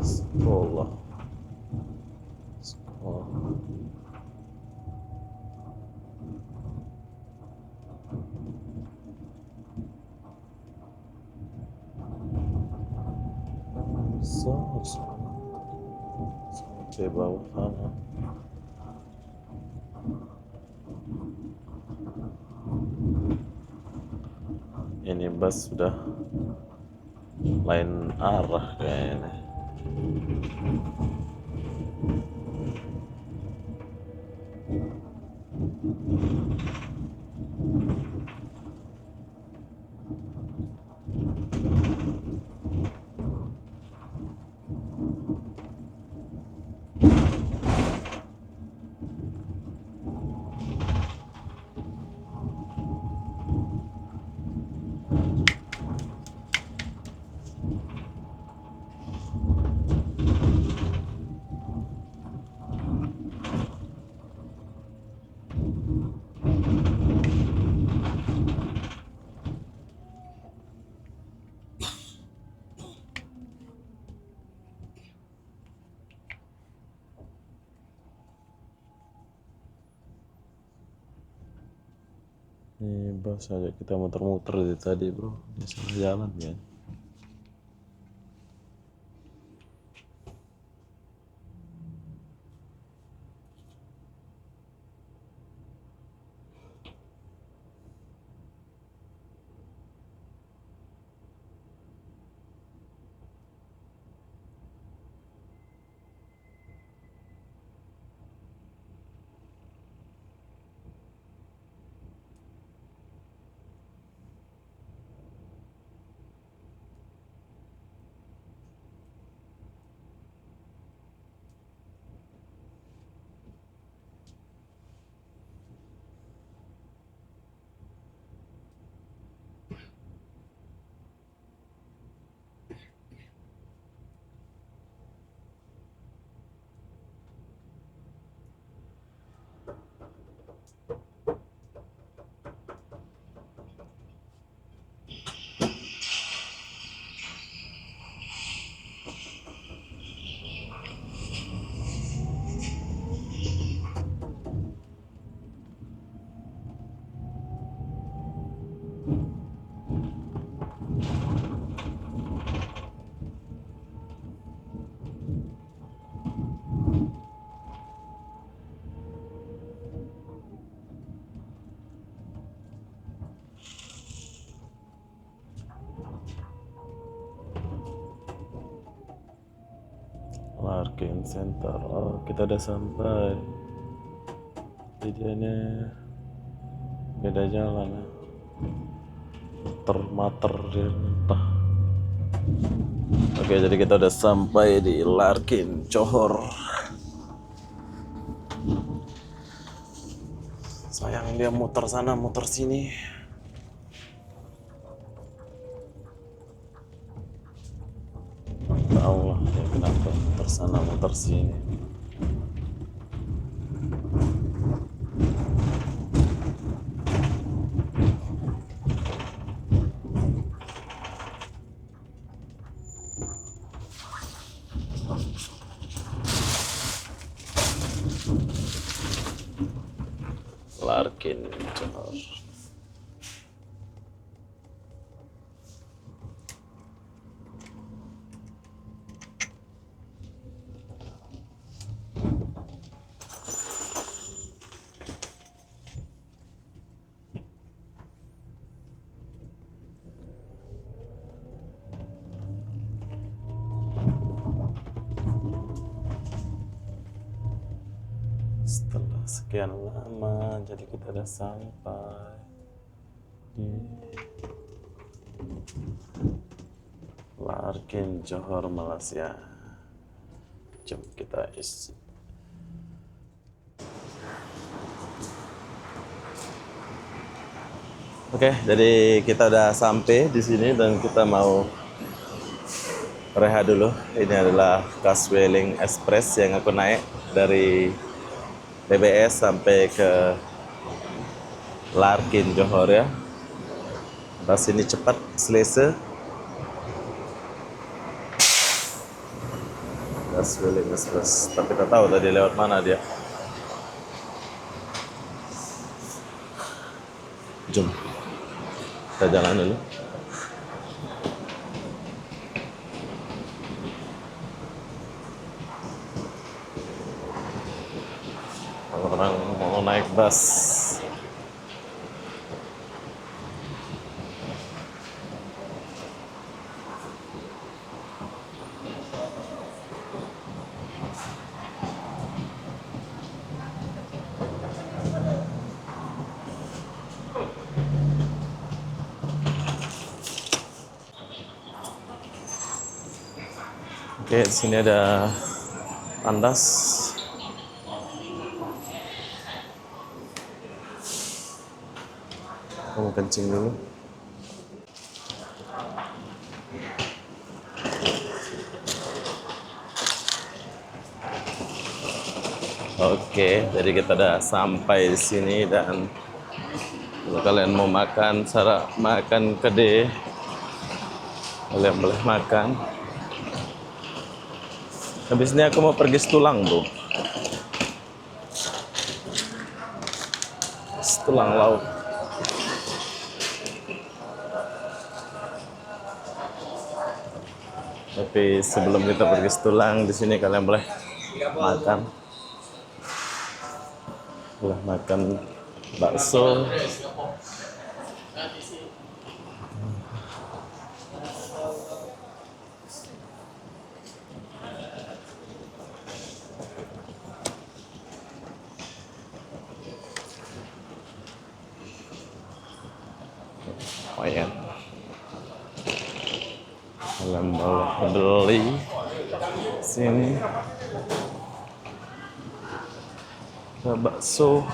[SPEAKER 1] Sekolah. Sampai bawah sana. Ini bus sudah lain arah kayaknya. Ini bus aja kita muter-muter dari tadi bro, ini salah jalan ya. Parking center. Oh, kita udah sampai. Jadi ini beda jalan ya. Muter-mater dia entah. Oke, jadi kita udah sampai di Larkin Johor. Sayang dia muter sana, muter sini. Tahu lah dia kenapa muter sana, muter sini. Larkin Johor. Setelah sekian lama, jadi kita udah sampai di Larkin Johor, Malaysia. Jom kita isi. Oke, jadi kita udah sampai di sini dan kita mau rehat dulu. Ini adalah Caswelling Express yang aku naik dari TBS sampai ke Larkin Johor ya. Bus ini cepat, selesa. Caswelling Express, tapi tak tahu tadi lewat mana dia. Jom kita jalan dulu. Orang mau naik bus. Oke, di sini ada tandas. Mau kencing dulu. Oke, jadi kita udah sampai di sini dan kalau kalian mau makan, cara makan kedai, kalian boleh makan. Habis ini aku mau pergi Setulang, bro. Setulang laut. Tapi sebelum kita pergi Setulang, di sini kalian boleh makan. Boleh makan bakso. Lumayan. Kalian boleh beli sini. Ada bakso.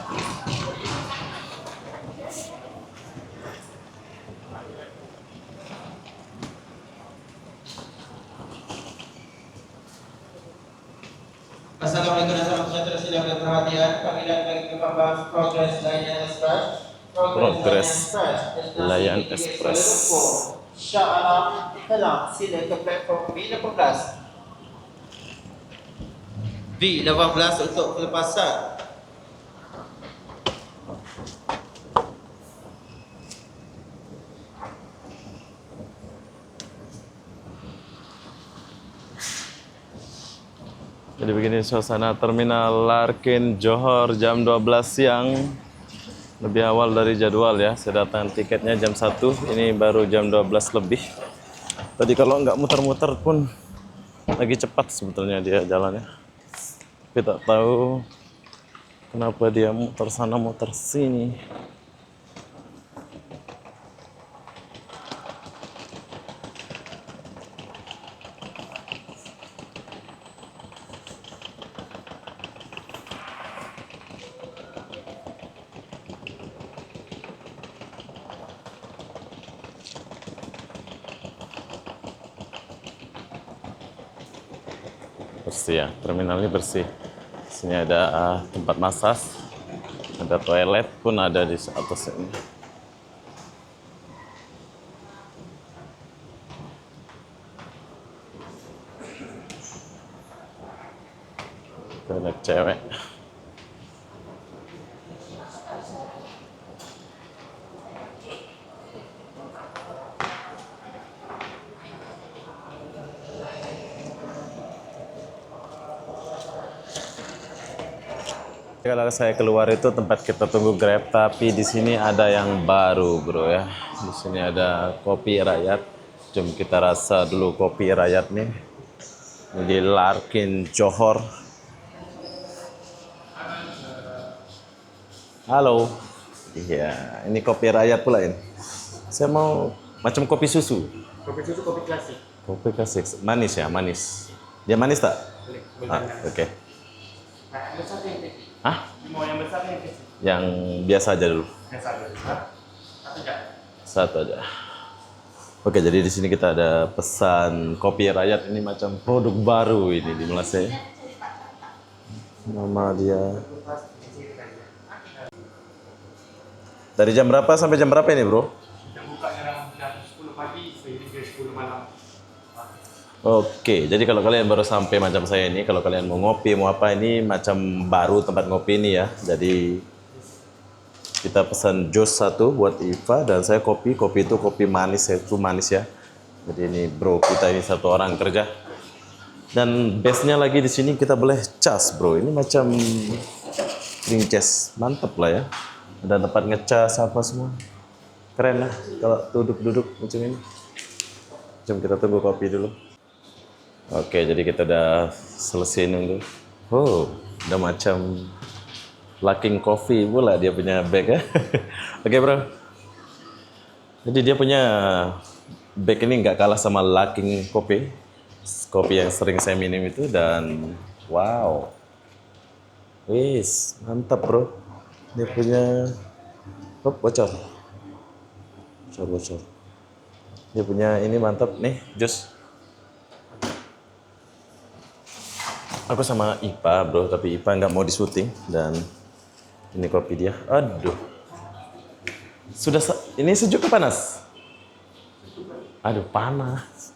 [SPEAKER 2] Assalamualaikum warahmatullahi wabarakatuh. Perhatian, panggilan bagi kepala Progress Layan Express.
[SPEAKER 1] Progress Layan Express.
[SPEAKER 2] Shah Alam, Kelang, sila ke platform B18. B18 untuk pelepasan.
[SPEAKER 1] Jadi begini suasana terminal Larkin Johor jam 12 siang. Lebih awal dari jadwal ya. Saya datang tiketnya jam 1, ini baru jam 12 lebih. Tadi kalau nggak muter-muter pun Lagi cepat sebetulnya dia jalannya. Tapi tak tahu kenapa dia muter sana muter sini. Bersih ya, terminalnya bersih. Sini ada tempat massage, ada toilet pun ada di atas ini. Toilet cewek. Kalau saya keluar itu tempat kita tunggu Grab, tapi di sini ada yang baru, bro ya. Di sini ada kopi rakyat. Jom kita rasa dulu kopi rakyat nih. Di Larkin Johor. Halo. Iya, ini kopi rakyat pula ini. Saya mau macam kopi susu.
[SPEAKER 3] Kopi susu, kopi klasik.
[SPEAKER 1] Kopi klasik, manis ya, manis. Dia manis tak?
[SPEAKER 3] Boleh.
[SPEAKER 1] Oke.
[SPEAKER 3] Nah, yang besar yang kecil.
[SPEAKER 1] Hah?
[SPEAKER 3] Mau yang besar yang kecil.
[SPEAKER 1] Yang biasa aja dulu.
[SPEAKER 3] Yang satu. Satu aja.
[SPEAKER 1] Satu aja. Oke, jadi di sini kita ada pesan kopi rakyat ini macam produk baru ini di Malaysia. Nama dia. Dari jam berapa sampai jam berapa ini, bro?
[SPEAKER 3] Yang bukanya jam 10 pagi sampai 10 malam.
[SPEAKER 1] Oke, jadi kalau kalian baru sampai macam saya ini, kalau kalian mau ngopi, mau apa ini macam baru tempat ngopi ini ya. Jadi kita pesan jus satu buat Iva dan saya kopi. Kopi itu kopi manis, saya itu manis ya. Jadi ini bro kita ini satu orang kerja. Dan bestnya lagi di sini kita boleh cas bro. Ini macam ring cas, mantep lah ya. Ada tempat ngecas apa semua. Keren lah kalau duduk-duduk macam ini. Jom kita tunggu kopi dulu. Oke, jadi kita udah selesai nunggu. Oh, udah macam Luckin Coffee pula dia punya bag ya. Oke bro. Jadi dia punya bag ini nggak kalah sama Luckin Coffee. Kopi yang sering saya minum itu dan wow. Wis, mantap bro. Dia punya bocor. Bocor. Dia punya ini mantap nih, jus. Aku sama Ipa bro, tapi Ipa nggak mau disuting dan ini kopi dia. Aduh, ini sejuk ke panas? Aduh panas.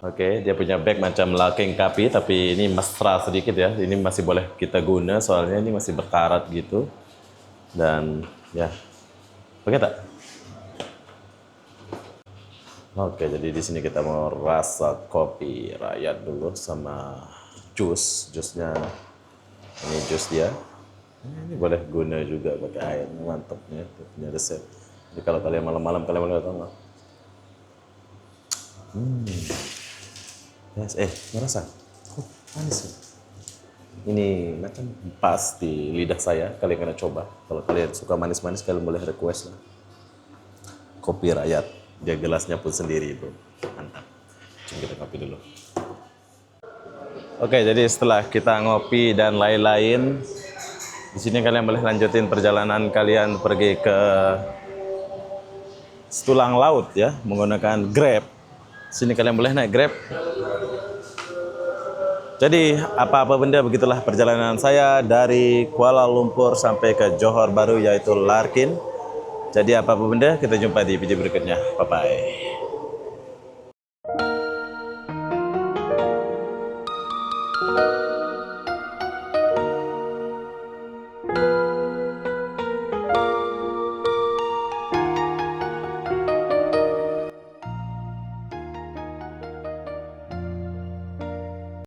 [SPEAKER 1] Oke, dia punya bag macam Luckin Coffee, tapi ini mesra sedikit ya. Ini masih boleh kita guna soalnya ini masih berkarat gitu. Dan ya, oke tak? Oke, jadi di sini kita mau rasa kopi rakyat dulu sama jusnya. Ini jus dia. Ini boleh guna juga pakai air, mantapnya. Punya resep. Jadi kalau kalian malam-malam kalian boleh tahu nggak? Yes, merasa. Oh, manis ya. Ini macam pas di lidah saya. Kalian kena coba. Kalau kalian suka manis-manis, kalian boleh request lah. Kopi rakyat. Dia gelasnya pun sendiri, bro. Mantap. Coba kita kopi dulu. Oke, jadi setelah kita ngopi dan lain-lain, di sini kalian boleh lanjutin perjalanan kalian pergi ke Tulang Laut ya, menggunakan Grab. Sini kalian boleh naik Grab. Jadi apa-apa benda begitulah perjalanan saya dari Kuala Lumpur sampai ke Johor Bahru yaitu Larkin. Jadi apa-apa benda kita jumpa di video berikutnya. Bye-bye.